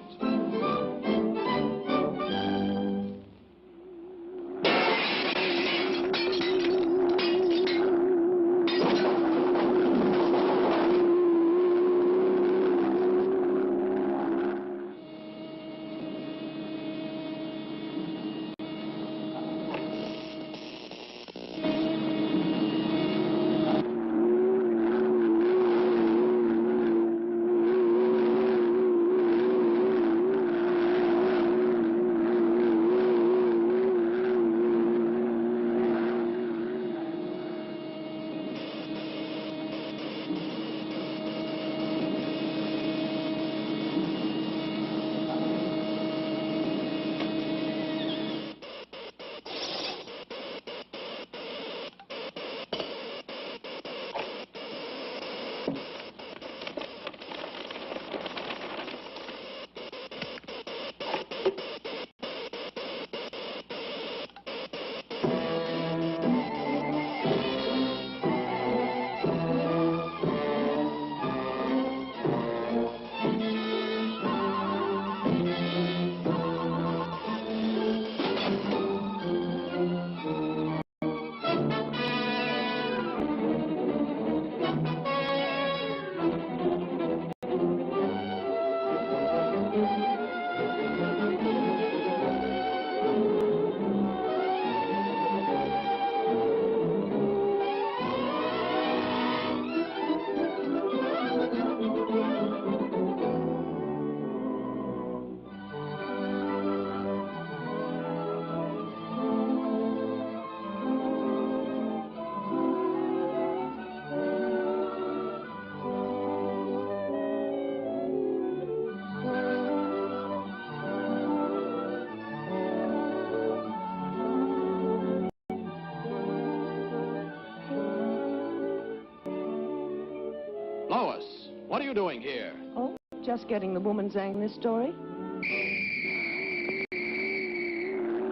Lois, what are you doing here? Oh, just getting the woman's angle in this story.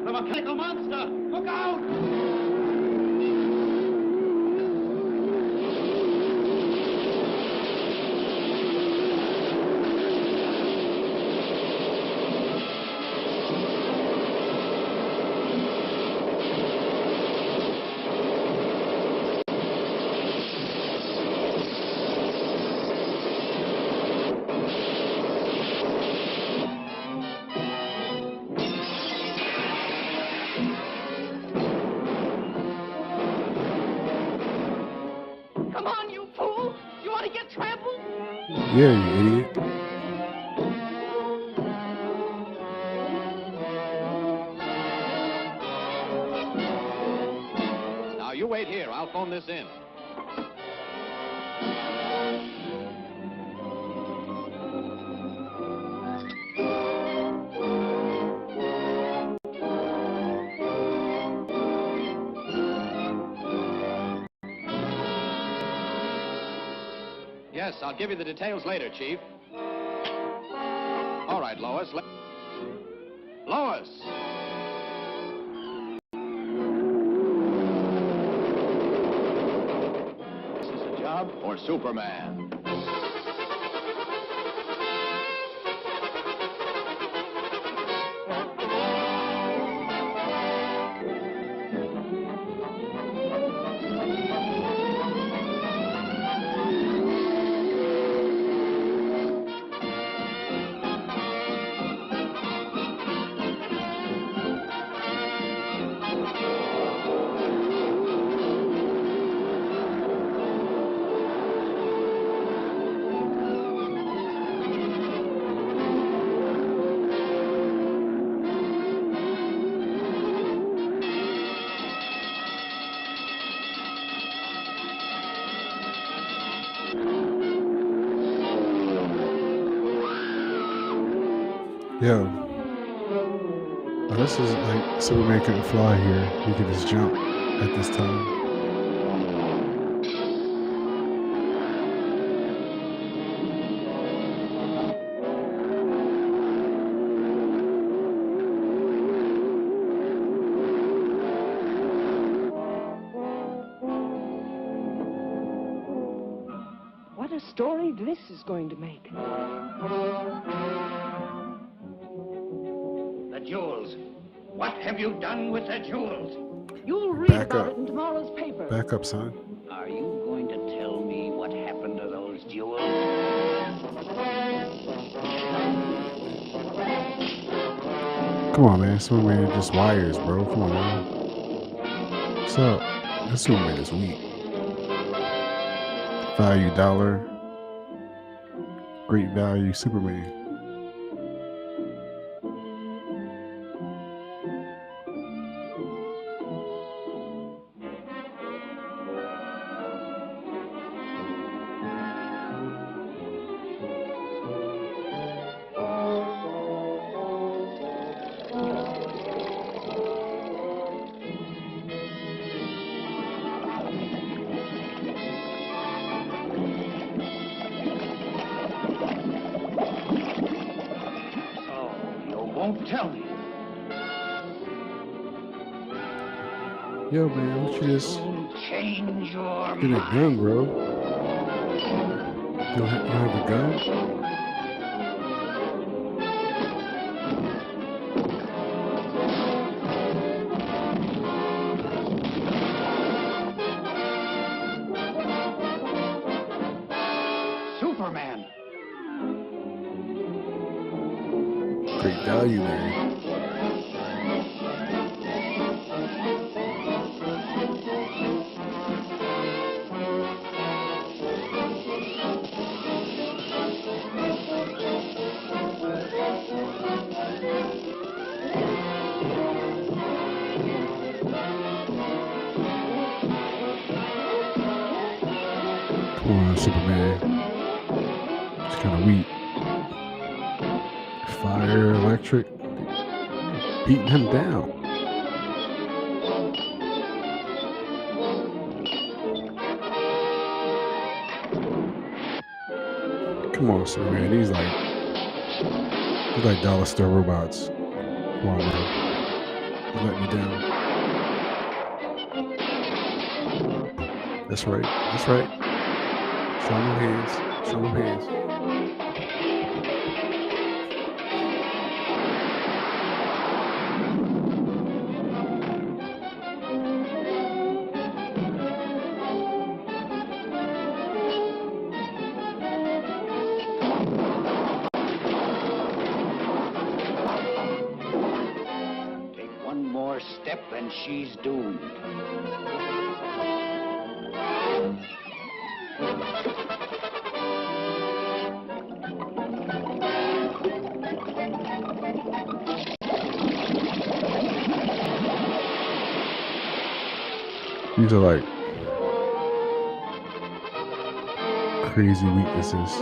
The mechanical monster! Look out! Come on, you fool! You want to get trampled? Yeah, you idiot. Now you wait here. I'll phone this in. Yes, I'll give you the details later, Chief. All right, Lois. Lois! This is a job for Superman. Yo. Oh, this is like Superman couldn't fly here. He could just jump at this time. What a story this is going to make. The jewels. What have you done with the jewels? You'll read Back about up. it in tomorrow's paper. Back up, son. Are you going to tell me what happened to those jewels? Come on, man. Superman just wires, bro. Come on, man. What's up? This Superman is weak. Value dollar. Great value Superman. Won't tell me. Yo, man, what you just Change your get a gun, bro? You have a gun? Superman. Great value, man. Come on, Superman. It's kind of weak. Fire, electric, beating him down. Come on, Superman. He's like dollar store robots. Come on, man. You let me down. That's right. That's right. Show no hands. Show no hands. Take one more step and she's doomed. These are like crazy weaknesses.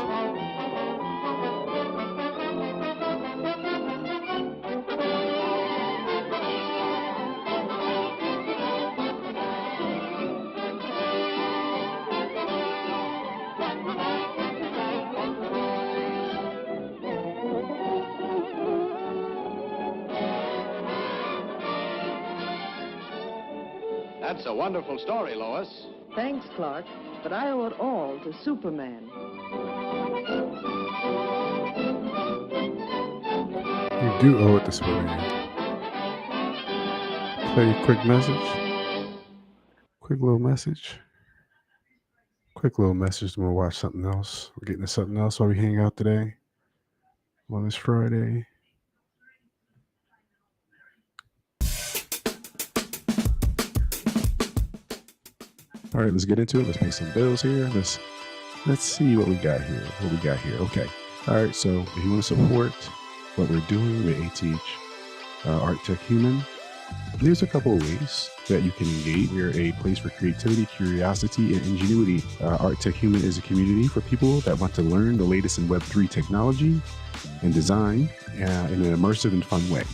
That's a wonderful story, Lois. Thanks, Clark, but I owe it all to Superman. You do owe it to Superman. Play a quick message. Quick little message. Quick little message. I'm going to watch something else. We're getting to something else while we hang out today on this Friday. All right, let's get into it. Let's pay some bills here. Let's see what we got here. Okay. All right, so if you want to support what we're doing with ATH Art Tech Human, there's a couple of ways that you can engage. We're a place for creativity, curiosity, and ingenuity. Art Tech Human is a community for people that want to learn the latest in Web3 technology and design in an immersive and fun way.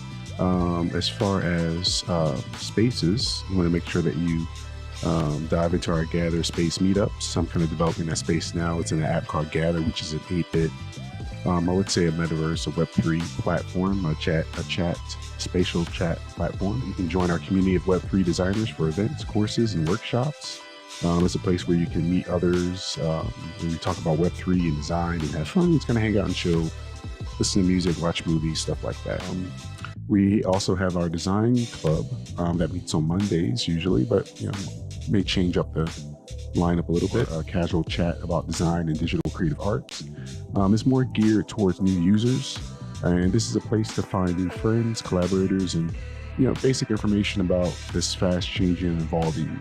As far as spaces, you want to make sure that you dive into our Gather space meetups. I'm kind of developing that space now. It's in an app called Gather, which is an 8-bit, I would say a Metaverse, a Web3 platform, a spatial chat platform. You can join our community of Web3 designers for events, courses, and workshops. It's a place where you can meet others, where we talk about Web3 and design and have fun. It's going to hang out and chill, listen to music, watch movies, stuff like that. We also have our design club that meets on Mondays usually, but may change up the lineup a little bit. A casual chat about design and digital creative arts. It's more geared towards new users, and this is a place to find new friends, collaborators, and basic information about this fast-changing and evolving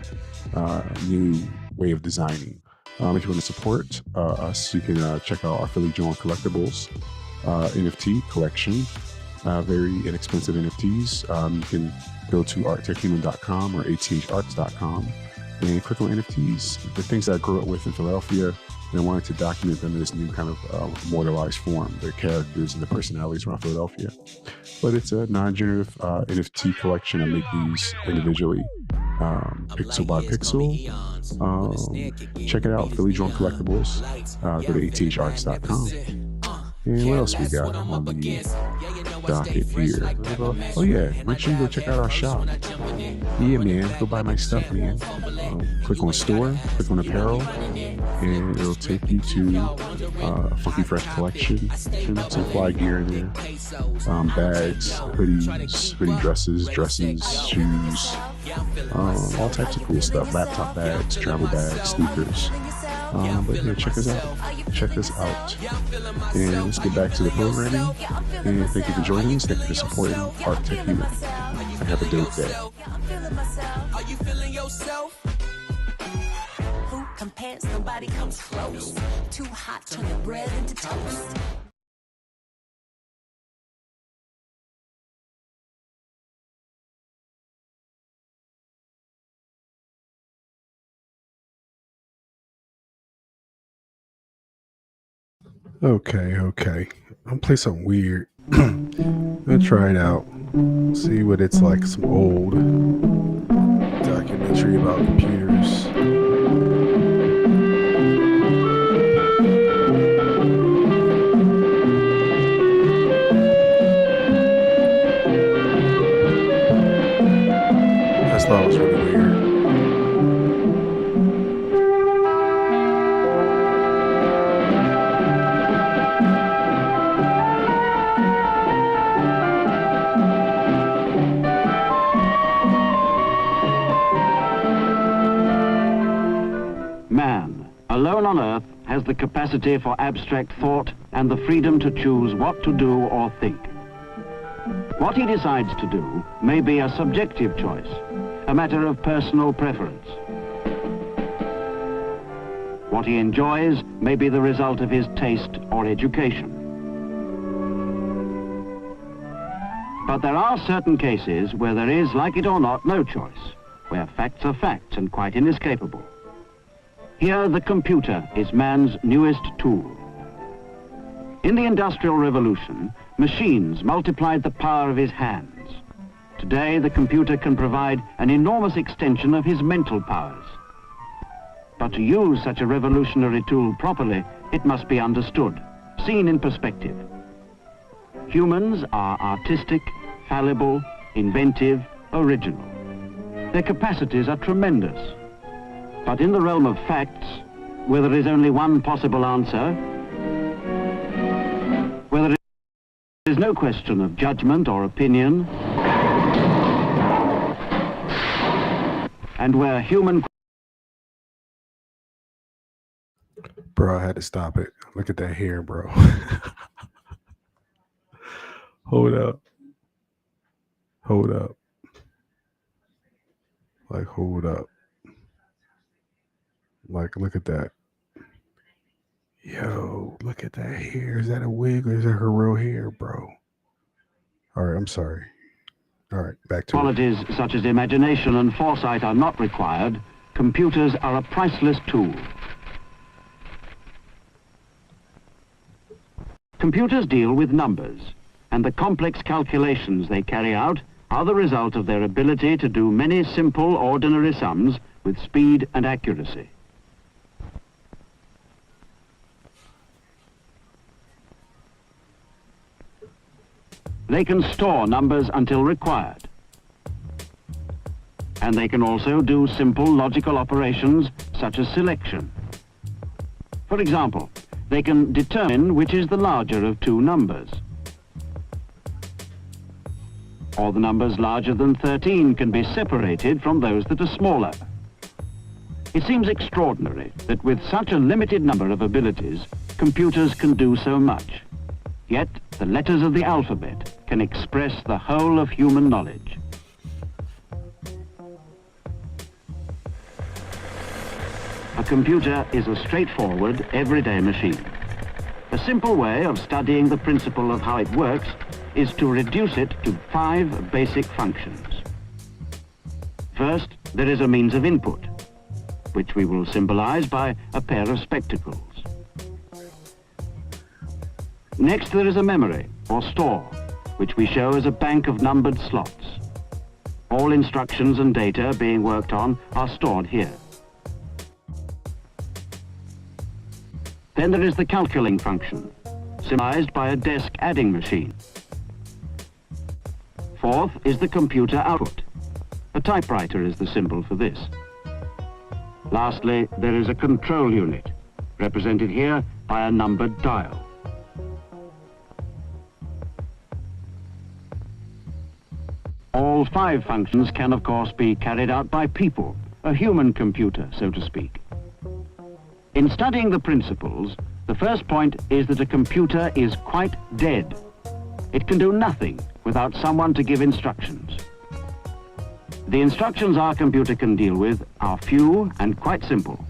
new way of designing. If you want to support us, you can check out our Philly Joan Collectibles NFT collection. Very inexpensive NFTs. You can go to arttechhuman.com or atharts.com and click on NFTs. The things that I grew up with in Philadelphia, and I wanted to document them in this new kind of immortalized form, the characters and the personalities around Philadelphia. But it's a non-generative NFT collection. I make these individually, pixel by pixel. Check it out, Philly Joan Collectibles. Go to atharts.com. And what else we got on the docket here? Oh yeah, make sure you go check out our shop. Yeah man, go buy my stuff, man. Click on store, click on apparel, and it'll take you to a funky fresh collection. Some fly gear in there. Bags, hoodies, hoodie dresses, shoes, all types of cool stuff. Laptop bags, travel bags, sneakers. But yeah, check us out. And let's get back to the programming. And thank you for joining us. Thank you for supporting Art Tech Human. Have a dope day. Are you feeling yourself? Who compares? Nobody comes close. Too hot, turn the bread into toast. Okay. I'll play something weird. I'll try it out. See what it's like. Some old documentary about computers. I just thought it was really weird. Man, alone on Earth, has the capacity for abstract thought and the freedom to choose what to do or think. What he decides to do may be a subjective choice, a matter of personal preference. What he enjoys may be the result of his taste or education. But there are certain cases where there is, like it or not, no choice, where facts are facts and quite inescapable. Here, the computer is man's newest tool. In the Industrial Revolution, machines multiplied the power of his hands. Today, the computer can provide an enormous extension of his mental powers. But to use such a revolutionary tool properly, it must be understood, seen in perspective. Humans are artistic, fallible, inventive, original. Their capacities are tremendous. But in the realm of facts, where there is only one possible answer, where there is no question of judgment or opinion, and where human... Bro, I had to stop it. Look at that hair, bro. Hold up. Hold up. Like, hold up. Like, look at that. Yo, look at that hair. Is that a wig or is that her real hair, bro? All right, I'm sorry. All right, back to Qualities such as imagination and foresight are not required. Computers are a priceless tool. Computers deal with numbers, and the complex calculations they carry out are the result of their ability to do many simple, ordinary sums with speed and accuracy. They can store numbers until required. And they can also do simple logical operations such as selection. For example, they can determine which is the larger of two numbers. Or the numbers larger than 13 can be separated from those that are smaller. It seems extraordinary that with such a limited number of abilities, computers can do so much. Yet, the letters of the alphabet can express the whole of human knowledge. A computer is a straightforward, everyday machine. A simple way of studying the principle of how it works is to reduce it to 5 basic functions. First, there is a means of input, which we will symbolize by a pair of spectacles. Next, there is a memory, or store, which we show as a bank of numbered slots. All instructions and data being worked on are stored here. Then there is the calculating function, symbolized by a desk adding machine. Fourth is the computer output. A typewriter is the symbol for this. Lastly, there is a control unit, represented here by a numbered dial. All 5 functions can, of course, be carried out by people, a human computer, so to speak. In studying the principles, the first point is that a computer is quite dead. It can do nothing without someone to give instructions. The instructions our computer can deal with are few and quite simple.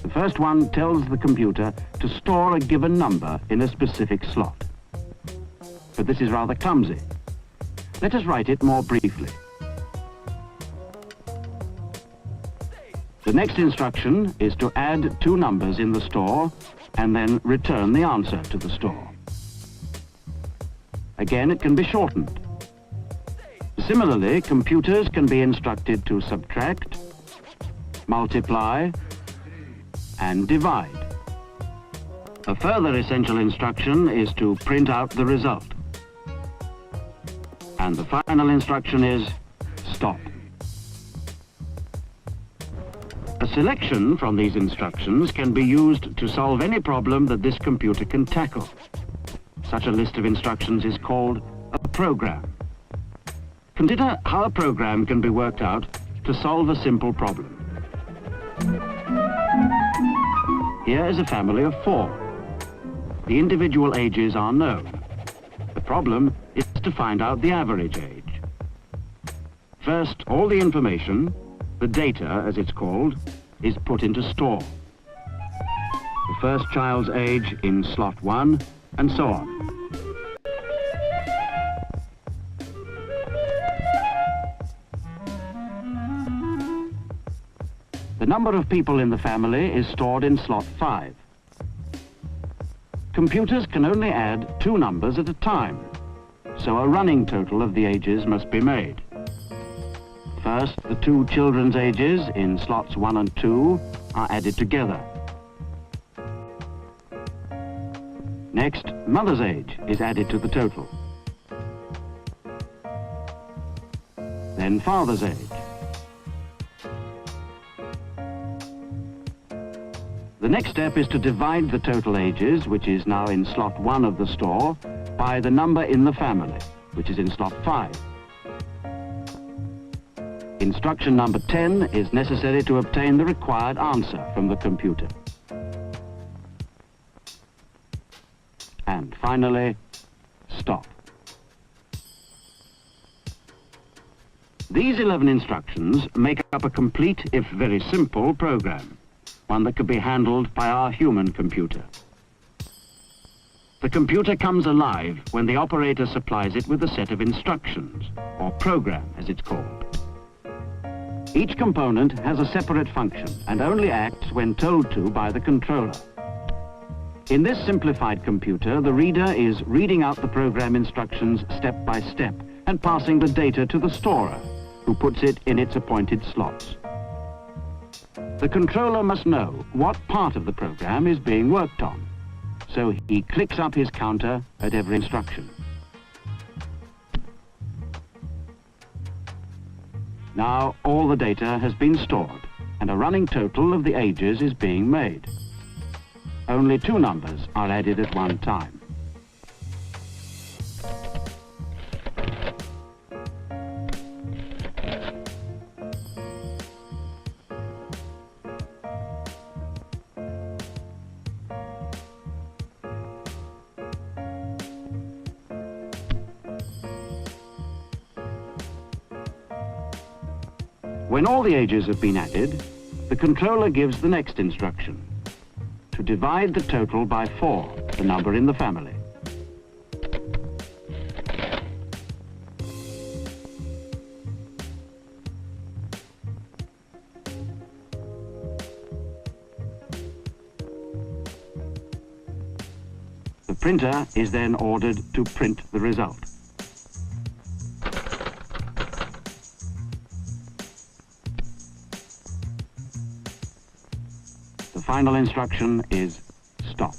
The first one tells the computer to store a given number in a specific slot. But this is rather clumsy. Let us write it more briefly. The next instruction is to add 2 numbers in the store and then return the answer to the store. Again, it can be shortened. Similarly, computers can be instructed to subtract, multiply, and divide. A further essential instruction is to print out the result. And the final instruction is stop. A selection from these instructions can be used to solve any problem that this computer can tackle. Such a list of instructions is called a program. Consider how a program can be worked out to solve a simple problem. Here is a family of 4. The individual ages are known. The problem is to find out the average age. First, all the information, the data as it's called, is put into store. The first child's age in slot 1, and so on. The number of people in the family is stored in slot 5. Computers can only add 2 numbers at a time, so a running total of the ages must be made. First, the 2 children's ages in slots 1 and 2 are added together. Next, mother's age is added to the total. Then then father's age. The next step is to divide the total ages, which is now in slot 1 of the store, by the number in the family, which is in slot 5. Instruction number 10 is necessary to obtain the required answer from the computer. And finally, stop. These 11 instructions make up a complete, if very simple, program, one that could be handled by our human computer. The computer comes alive when the operator supplies it with a set of instructions, or program as it's called. Each component has a separate function and only acts when told to by the controller. In this simplified computer, the reader is reading out the program instructions step by step and passing the data to the storer, who puts it in its appointed slots. The controller must know what part of the program is being worked on, so he clicks up his counter at every instruction. Now all the data has been stored and a running total of the ages is being made. Only 2 numbers are added at one time. When all the ages have been added, the controller gives the next instruction: to divide the total by 4, the number in the family. The printer is then ordered to print the result. The final instruction is stop.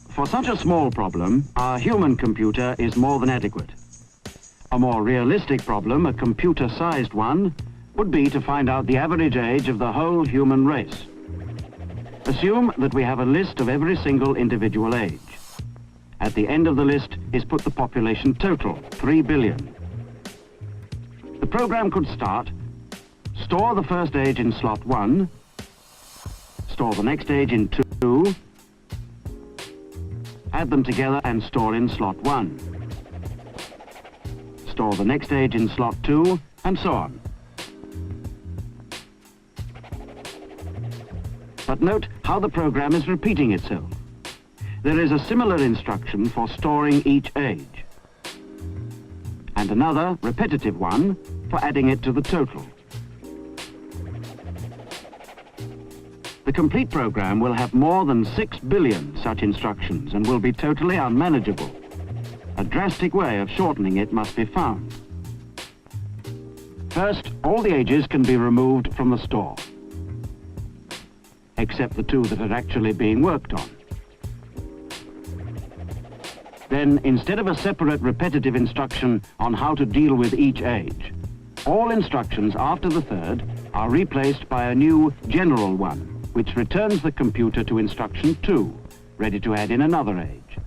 For such a small problem, our human computer is more than adequate. A more realistic problem, a computer-sized one, would be to find out the average age of the whole human race. Assume that we have a list of every single individual age. At the end of the list is put the population total, 3 billion. The program could start: store the first age in slot 1, store the next age in 2, add them together and store in slot 1, store the next age in slot 2, and so on. But note how the program is repeating itself. There is a similar instruction for storing each age, and another repetitive one for adding it to the total. The complete program will have more than 6 billion such instructions and will be totally unmanageable. A drastic way of shortening it must be found. First, all the ages can be removed from the store, except the 2 that are actually being worked on. Then, instead of a separate repetitive instruction on how to deal with each age, all instructions after the 3rd are replaced by a new general one, which returns the computer to instruction 2, ready to add in another age.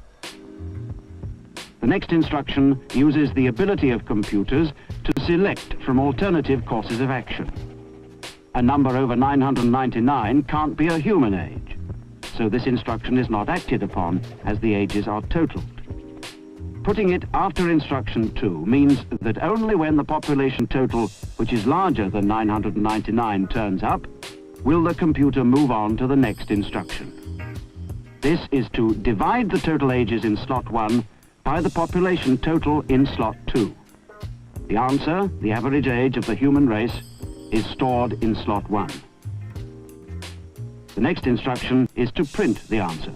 The next instruction uses the ability of computers to select from alternative courses of action. A number over 999 can't be a human age, so this instruction is not acted upon as the ages are totaled. Putting it after instruction 2 means that only when the population total, which is larger than 999, turns up, will the computer move on to the next instruction. This is to divide the total ages in slot 1 by the population total in slot 2. The answer, the average age of the human race, is stored in slot 1. The next instruction is to print the answer.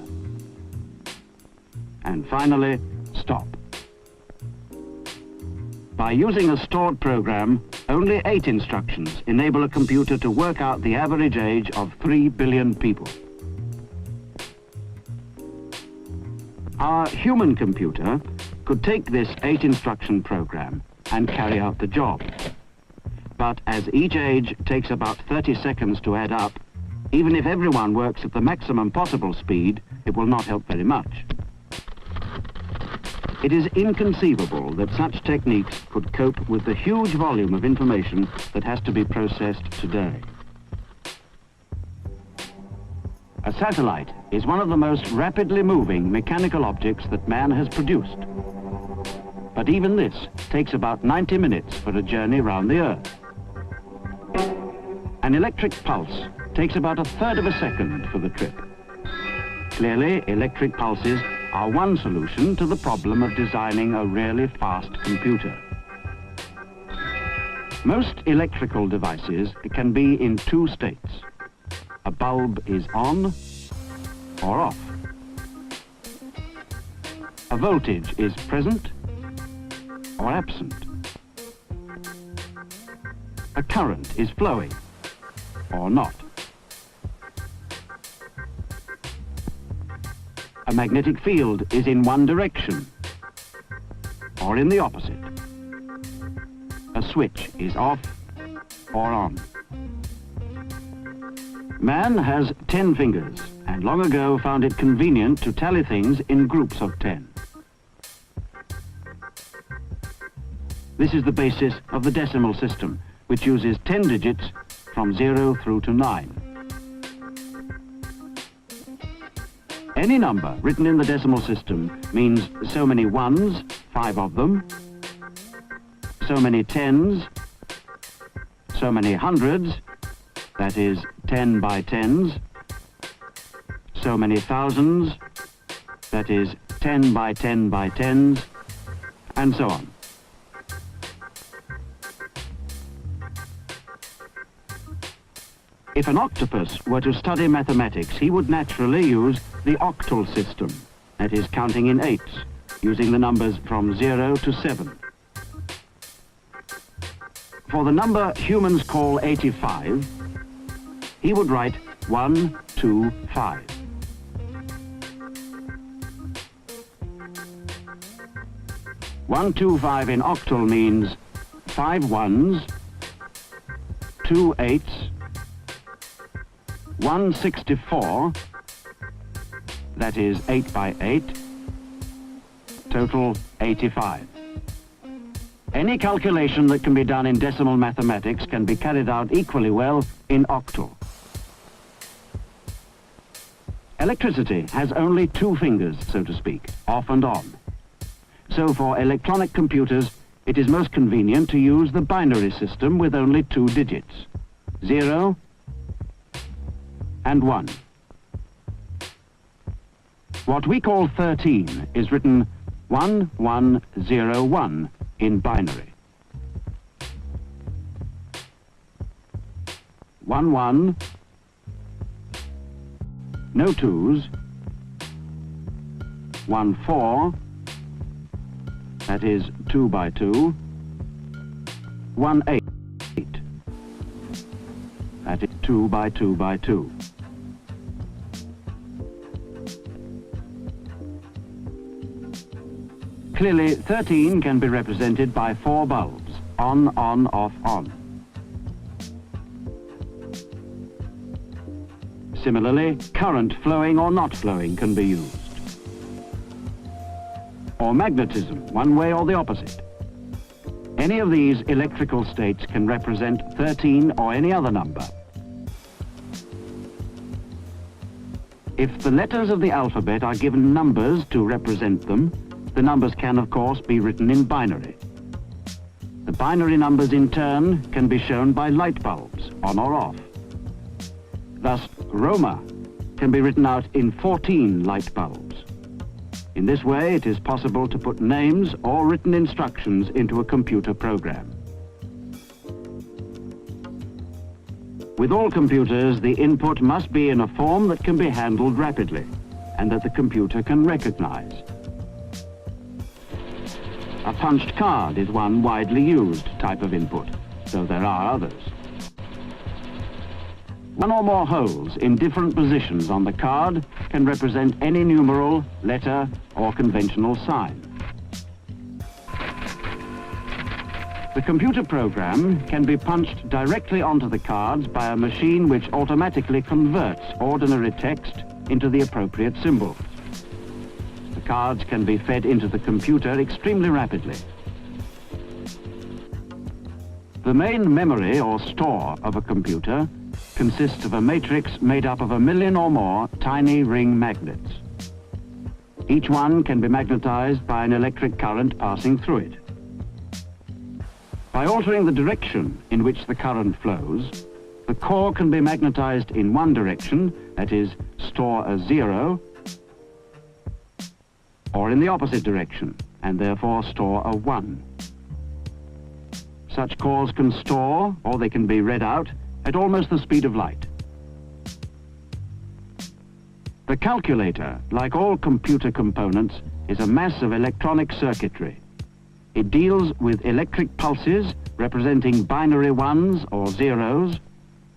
And finally, stop. By using a stored program, only 8 instructions enable a computer to work out the average age of 3 billion people. Our human computer could take this 8-instruction program and carry out the job. But as each age takes about 30 seconds to add up, even if everyone works at the maximum possible speed, it will not help very much. It is inconceivable that such techniques could cope with the huge volume of information that has to be processed today. A satellite is one of the most rapidly moving mechanical objects that man has produced. But even this takes about 90 minutes for a journey round the Earth. An electric pulse takes about a third of a second for the trip. Clearly, electric pulses are one solution to the problem of designing a really fast computer. Most electrical devices can be in two states. A bulb is on or off. A voltage is present or absent. A current is flowing or not. A magnetic field is in one direction or in the opposite. A switch is off or on. Man has 10 fingers and long ago found it convenient to tally things in groups of 10. This is the basis of the decimal system, which uses 10 digits from 0 through to 9. Any number written in the decimal system means so many ones, 5 of them, so many tens, so many hundreds, that is 10 by tens, so many thousands, that is 10 by 10 by tens, and so on. If an octopus were to study mathematics, he would naturally use the octal system, that is counting in eights, using the numbers from 0 to 7. For the number humans call 85, he would write 1, 2, 5. One, 2, 5 in octal means 5 ones, 2 eights, 164, that is 8 by 8, total 85. Any calculation that can be done in decimal mathematics can be carried out equally well in octal. Electricity has only 2 fingers, so to speak, off and on. So for electronic computers, it is most convenient to use the binary system with only 2 digits, 0 and 1. What we call 13 is written 1101 in binary. 1 1, no twos, 1 4, that is 2 by 2, 1 8, that is 2 by 2 by 2. Clearly, 13 can be represented by 4 bulbs, on, off, on. Similarly, current flowing or not flowing can be used. Or magnetism, one way or the opposite. Any of these electrical states can represent 13 or any other number. If the letters of the alphabet are given numbers to represent them, the numbers can, of course, be written in binary. The binary numbers, in turn, can be shown by light bulbs, on or off. Thus, Roma can be written out in 14 light bulbs. In this way, it is possible to put names or written instructions into a computer program. With all computers, the input must be in a form that can be handled rapidly and that the computer can recognize. A punched card is one widely used type of input, though there are others. One or more holes in different positions on the card can represent any numeral, letter, or conventional sign. The computer program can be punched directly onto the cards by a machine which automatically converts ordinary text into the appropriate symbols. The cards can be fed into the computer extremely rapidly. The main memory or store of a computer consists of a matrix made up of 1 million or more tiny ring magnets. Each one can be magnetized by an electric current passing through it. By altering the direction in which the current flows, the core can be magnetized in one direction, that is, store a 0, or in the opposite direction, and therefore store a 1. Such cores can store, or they can be read out, at almost the speed of light. The calculator, like all computer components, is a mass of electronic circuitry. It deals with electric pulses representing binary 1s or 0s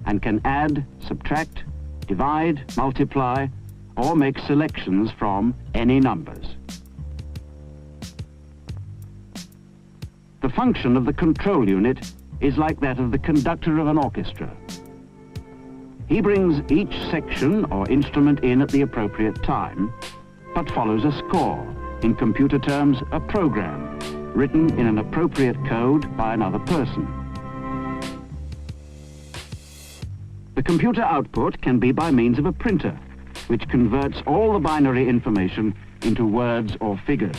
and can add, subtract, divide, multiply, or make selections from any numbers. The function of the control unit is like that of the conductor of an orchestra. He brings each section or instrument in at the appropriate time, but follows a score, in computer terms, a program, written in an appropriate code by another person. The computer output can be by means of a printer, which converts all the binary information into words or figures.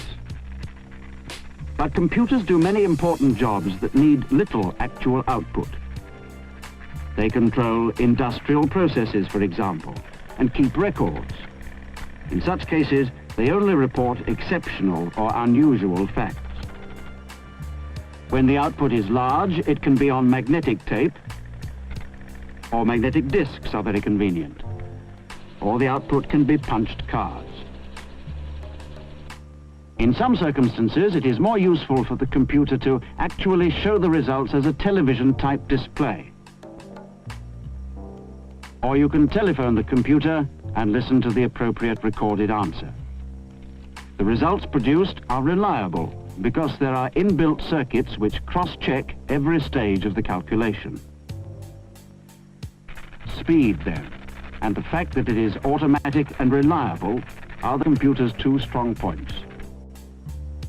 But computers do many important jobs that need little actual output. They control industrial processes, for example, and keep records. In such cases, they only report exceptional or unusual facts. When the output is large, it can be on magnetic tape, or magnetic discs are very convenient. Or the output can be punched cards. In some circumstances, it is more useful for the computer to actually show the results as a television-type display. Or you can telephone the computer and listen to the appropriate recorded answer. The results produced are reliable because there are inbuilt circuits which cross-check every stage of the calculation. Speed, then, and the fact that it is automatic and reliable are the computer's two strong points.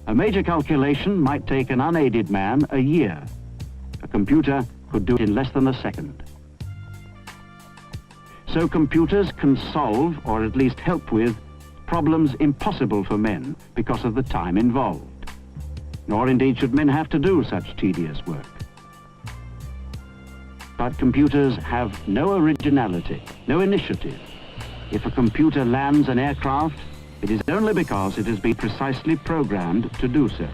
A major calculation might take an unaided man a year. A computer could do it in less than a second. So computers can solve, or at least help with, problems impossible for men because of the time involved. Nor indeed should men have to do such tedious work. But computers have no originality, no initiative. If a computer lands an aircraft, it is only because it has been precisely programmed to do so.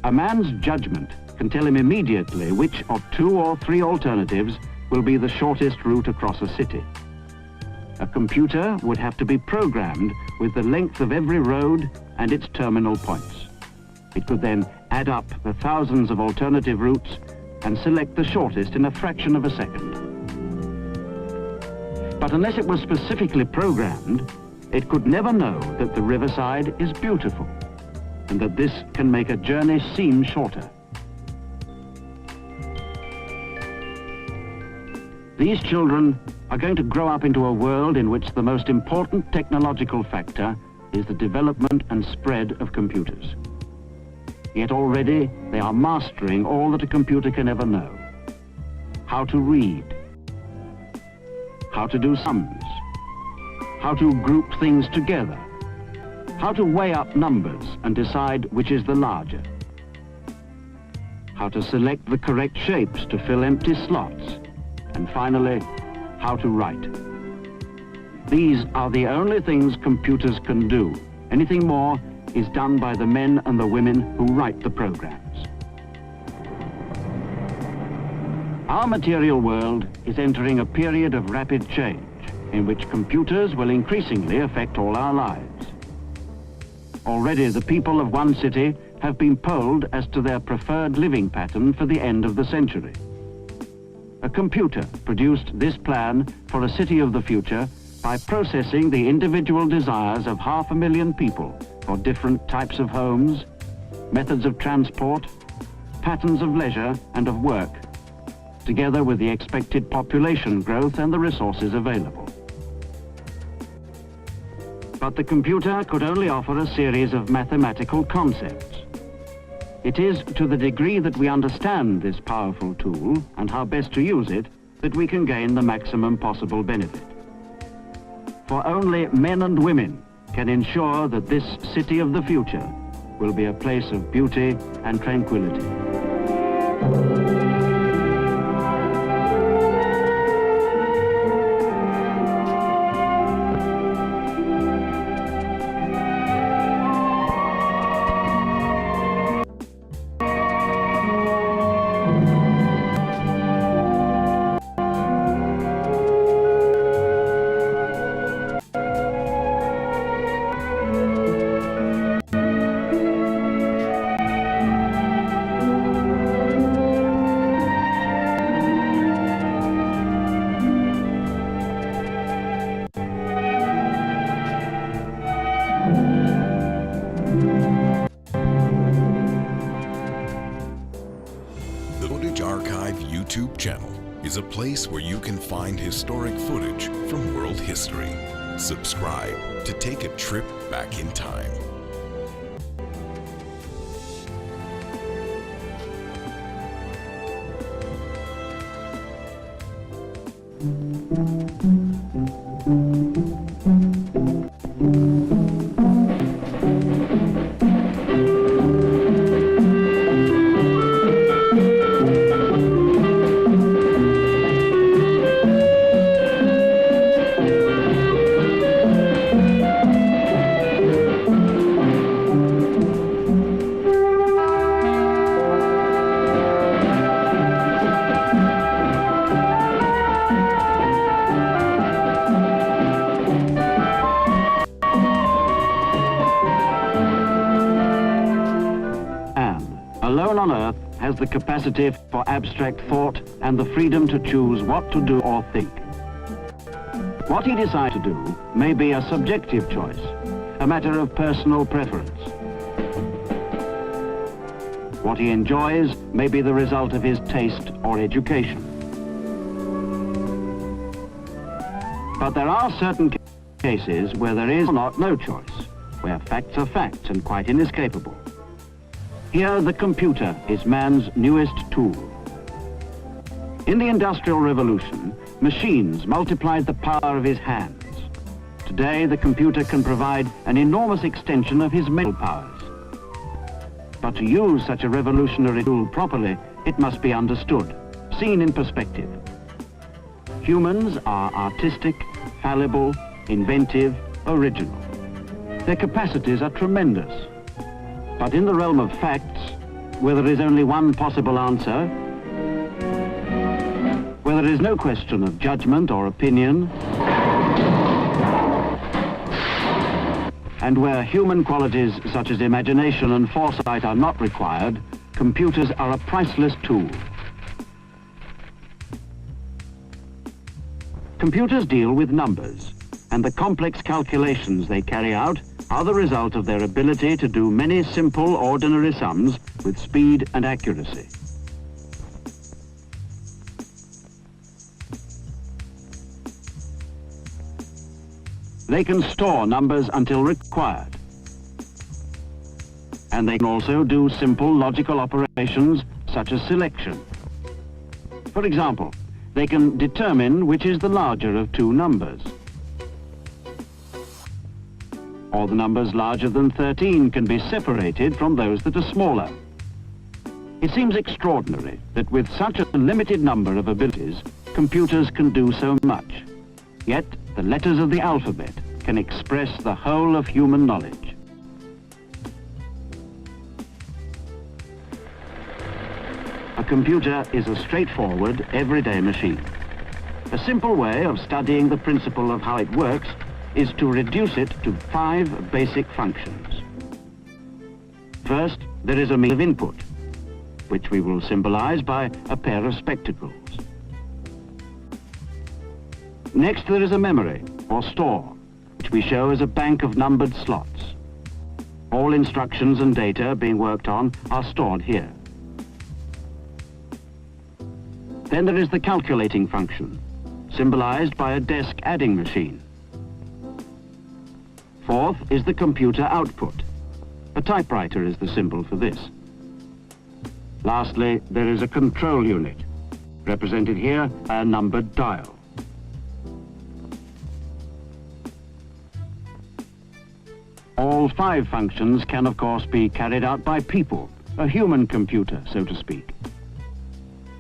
A man's judgment can tell him immediately which of 2 or 3 alternatives will be the shortest route across a city. A computer would have to be programmed with the length of every road and its terminal points. It could then add up the thousands of alternative routes and select the shortest in a fraction of a second. But unless it was specifically programmed, it could never know that the riverside is beautiful and that this can make a journey seem shorter. These children are going to grow up into a world in which the most important technological factor is the development and spread of computers. Yet already they are mastering all that a computer can ever know. How to read, how to do sums, how to group things together, how to weigh up numbers and decide which is the larger, how to select the correct shapes to fill empty slots, and finally, how to write. These are the only things computers can do. Anything more is done by the men and the women who write the programs. Our material world is entering a period of rapid change in which computers will increasingly affect all our lives. Already the people of one city have been polled as to their preferred living pattern for the end of the century. A computer produced this plan for a city of the future by processing the individual desires of 500,000 people for different types of homes, methods of transport, patterns of leisure and of work, together with the expected population growth and the resources available. But the computer could only offer a series of mathematical concepts. It is to the degree that we understand this powerful tool and how best to use it that we can gain the maximum possible benefit. For only men and women can ensure that this city of the future will be a place of beauty and tranquility. YouTube channel is a place where you can find historic footage from world history. Subscribe to take a trip back in time. Alone on Earth has the capacity for abstract thought and the freedom to choose what to do or think. What he decides to do may be a subjective choice, a matter of personal preference. What he enjoys may be the result of his taste or education. But there are certain cases where there is no choice, where facts are facts and quite inescapable. Here, the computer is man's newest tool. In the Industrial Revolution, machines multiplied the power of his hands. Today, the computer can provide an enormous extension of his mental powers. But to use such a revolutionary tool properly, it must be understood, seen in perspective. Humans are artistic, fallible, inventive, original. Their capacities are tremendous. But in the realm of facts, where there is only one possible answer, where there is no question of judgment or opinion, and where human qualities such as imagination and foresight are not required, computers are a priceless tool. Computers deal with numbers, and the complex calculations they carry out are the result of their ability to do many simple, ordinary sums with speed and accuracy. They can store numbers until required. And they can also do simple logical operations such as selection. For example, they can determine which is the larger of two numbers. Or the numbers larger than 13 can be separated from those that are smaller. It seems extraordinary that with such a limited number of abilities, computers can do so much. Yet, the letters of the alphabet can express the whole of human knowledge. A computer is a straightforward, everyday machine. A simple way of studying the principle of how it works is to reduce it to 5 basic functions. First, there is a means of input, which we will symbolize by a pair of spectacles. Next, there is a memory, or store, which we show as a bank of numbered slots. All instructions and data being worked on are stored here. Then there is the calculating function, symbolized by a desk adding machine. Fourth is the computer output. A typewriter is the symbol for this. Lastly, there is a control unit, represented here by a numbered dial. All 5 functions can, of course, be carried out by people, a human computer, so to speak.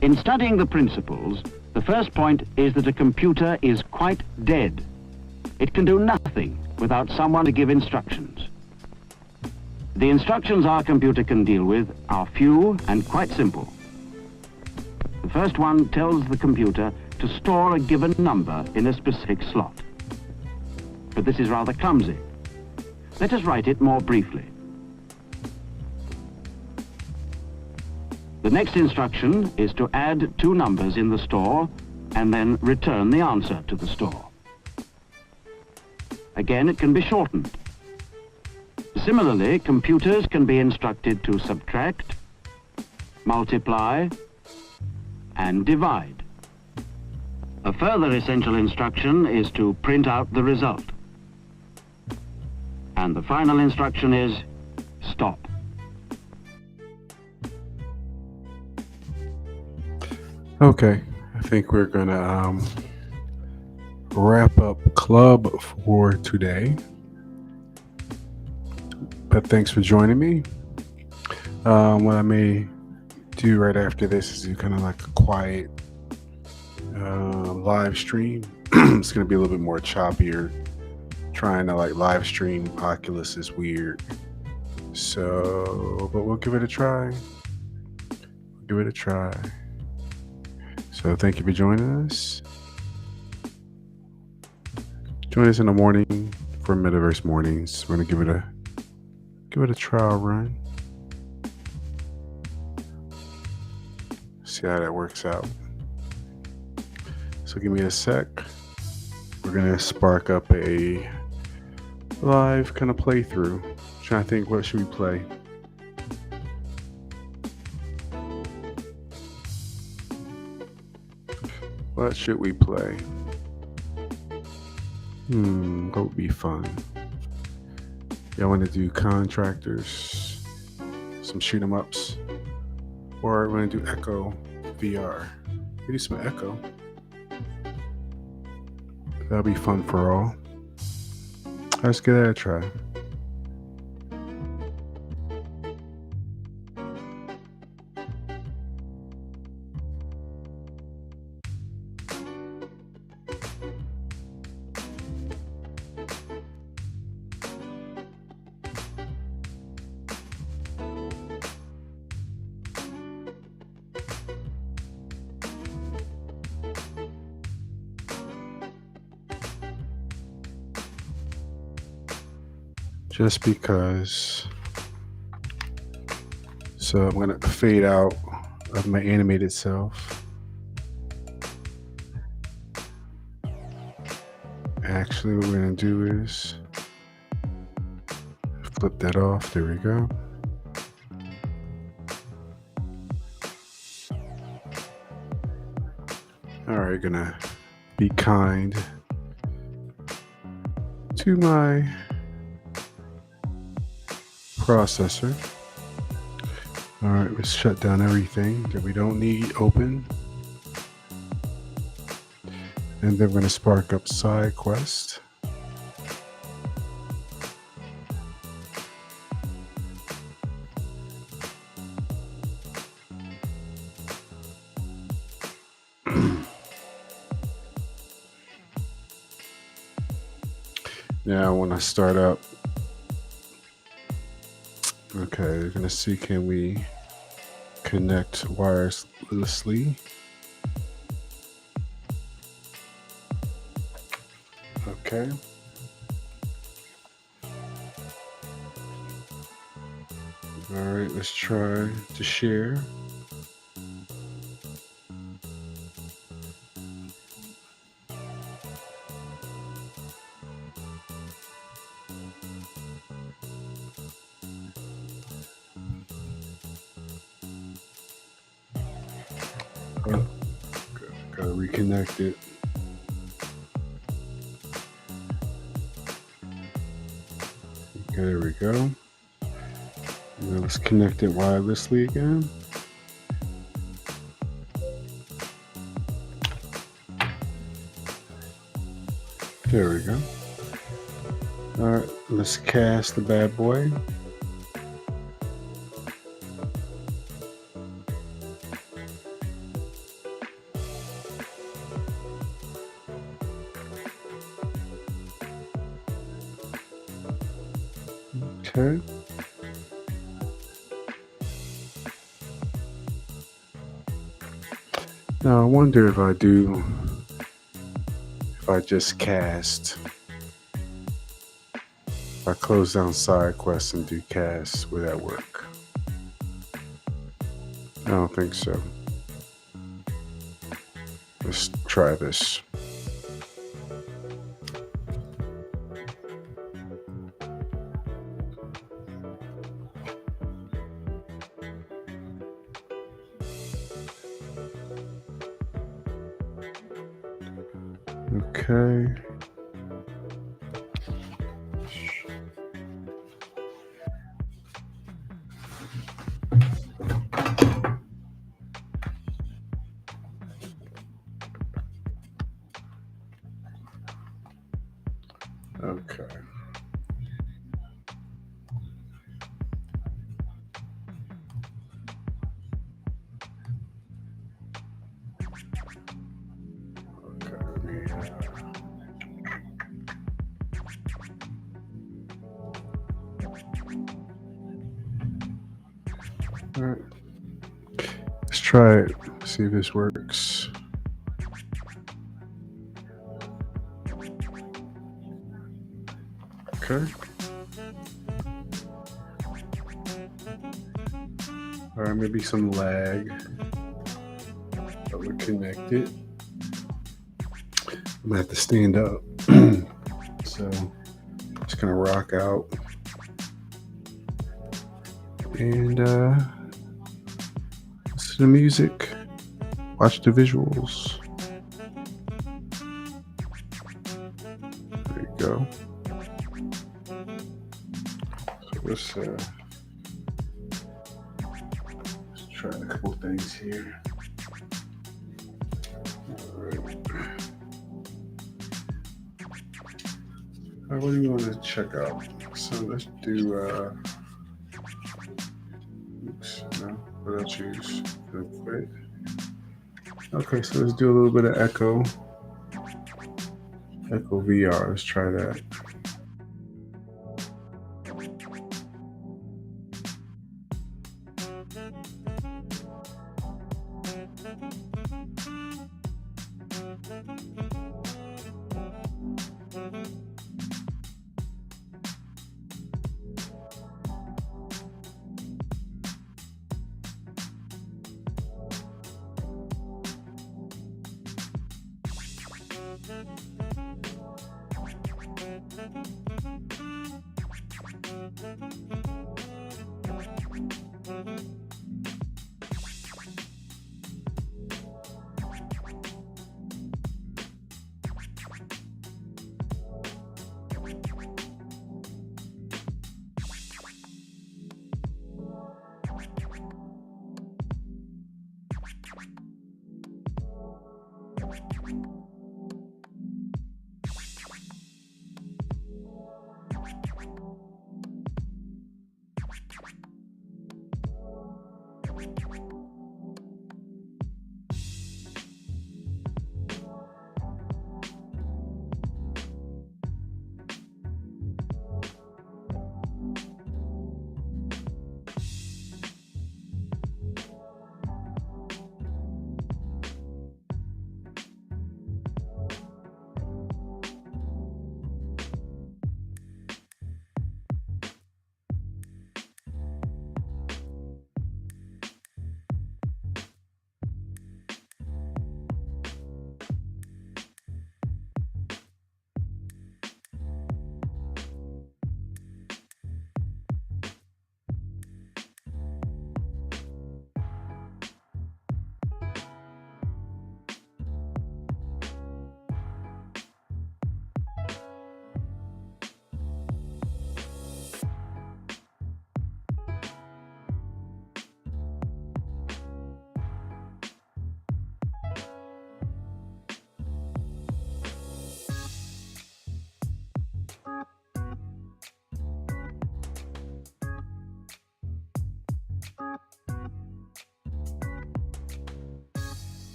In studying the principles, the first point is that a computer is quite dead. It can do nothing without someone to give instructions. The instructions our computer can deal with are few and quite simple. The first one tells the computer to store a given number in a specific slot. But this is rather clumsy. Let us write it more briefly. The next instruction is to add 2 numbers in the store and then return the answer to the store. Again, it can be shortened. Similarly, computers can be instructed to subtract, multiply, and divide. A further essential instruction is to print out the result. And the final instruction is stop. Okay, I think we're gonna wrap up club for today. But thanks for joining me. What I may do right after this is do kind of like a quiet live stream. It's gonna be a little bit more choppier. Trying to like live stream Oculus is weird. So, but we'll give it a try. Give it a try. So thank you for joining us. Join us in the morning for Metaverse Mornings. We're gonna give it a trial run. See how that works out. So give me a sec. We're gonna spark up a live kind of playthrough. Trying to think, what should we play? What should we play? What would be fun? Y'all want to do contractors, some shoot 'em ups, or want to do Echo VR? We do some Echo. That'll be fun for all. Let's give that a try. Just because. So I'm going to fade out of my animated self. Actually, what we're going to do is flip that off. There we go. All right, gonna be kind to my processor. All right, let's shut down everything that we don't need open. And then we're going to spark up side quest. Now when I start up, okay, we're gonna see, can we connect wirelessly? Okay. All right, let's try to share. Gotta reconnect it. Okay, there we go. Now let's connect it wirelessly again. There we go. All right, let's cast the bad boy. Okay. Now I wonder if I just cast, if I close down side quests and do cast, would that work? I don't think so. Let's try this. Okay. Okay. All right. Let's try it. See if this works. Okay. All right, maybe some lag. But we're connected. I'm gonna have to stand up. So just gonna rock out. And listen to the music. Watch the visuals. There you go. So let's try a couple things here. All right. What do you want to check out? So let's do, oops, no, what I'll choose real quick. Okay, so let's do a little bit of Echo VR, let's try that.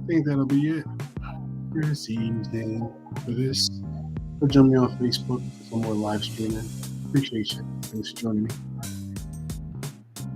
think that'll be it for this evening. For joining me on Facebook for some more live streaming. Appreciate you. Thanks for joining me.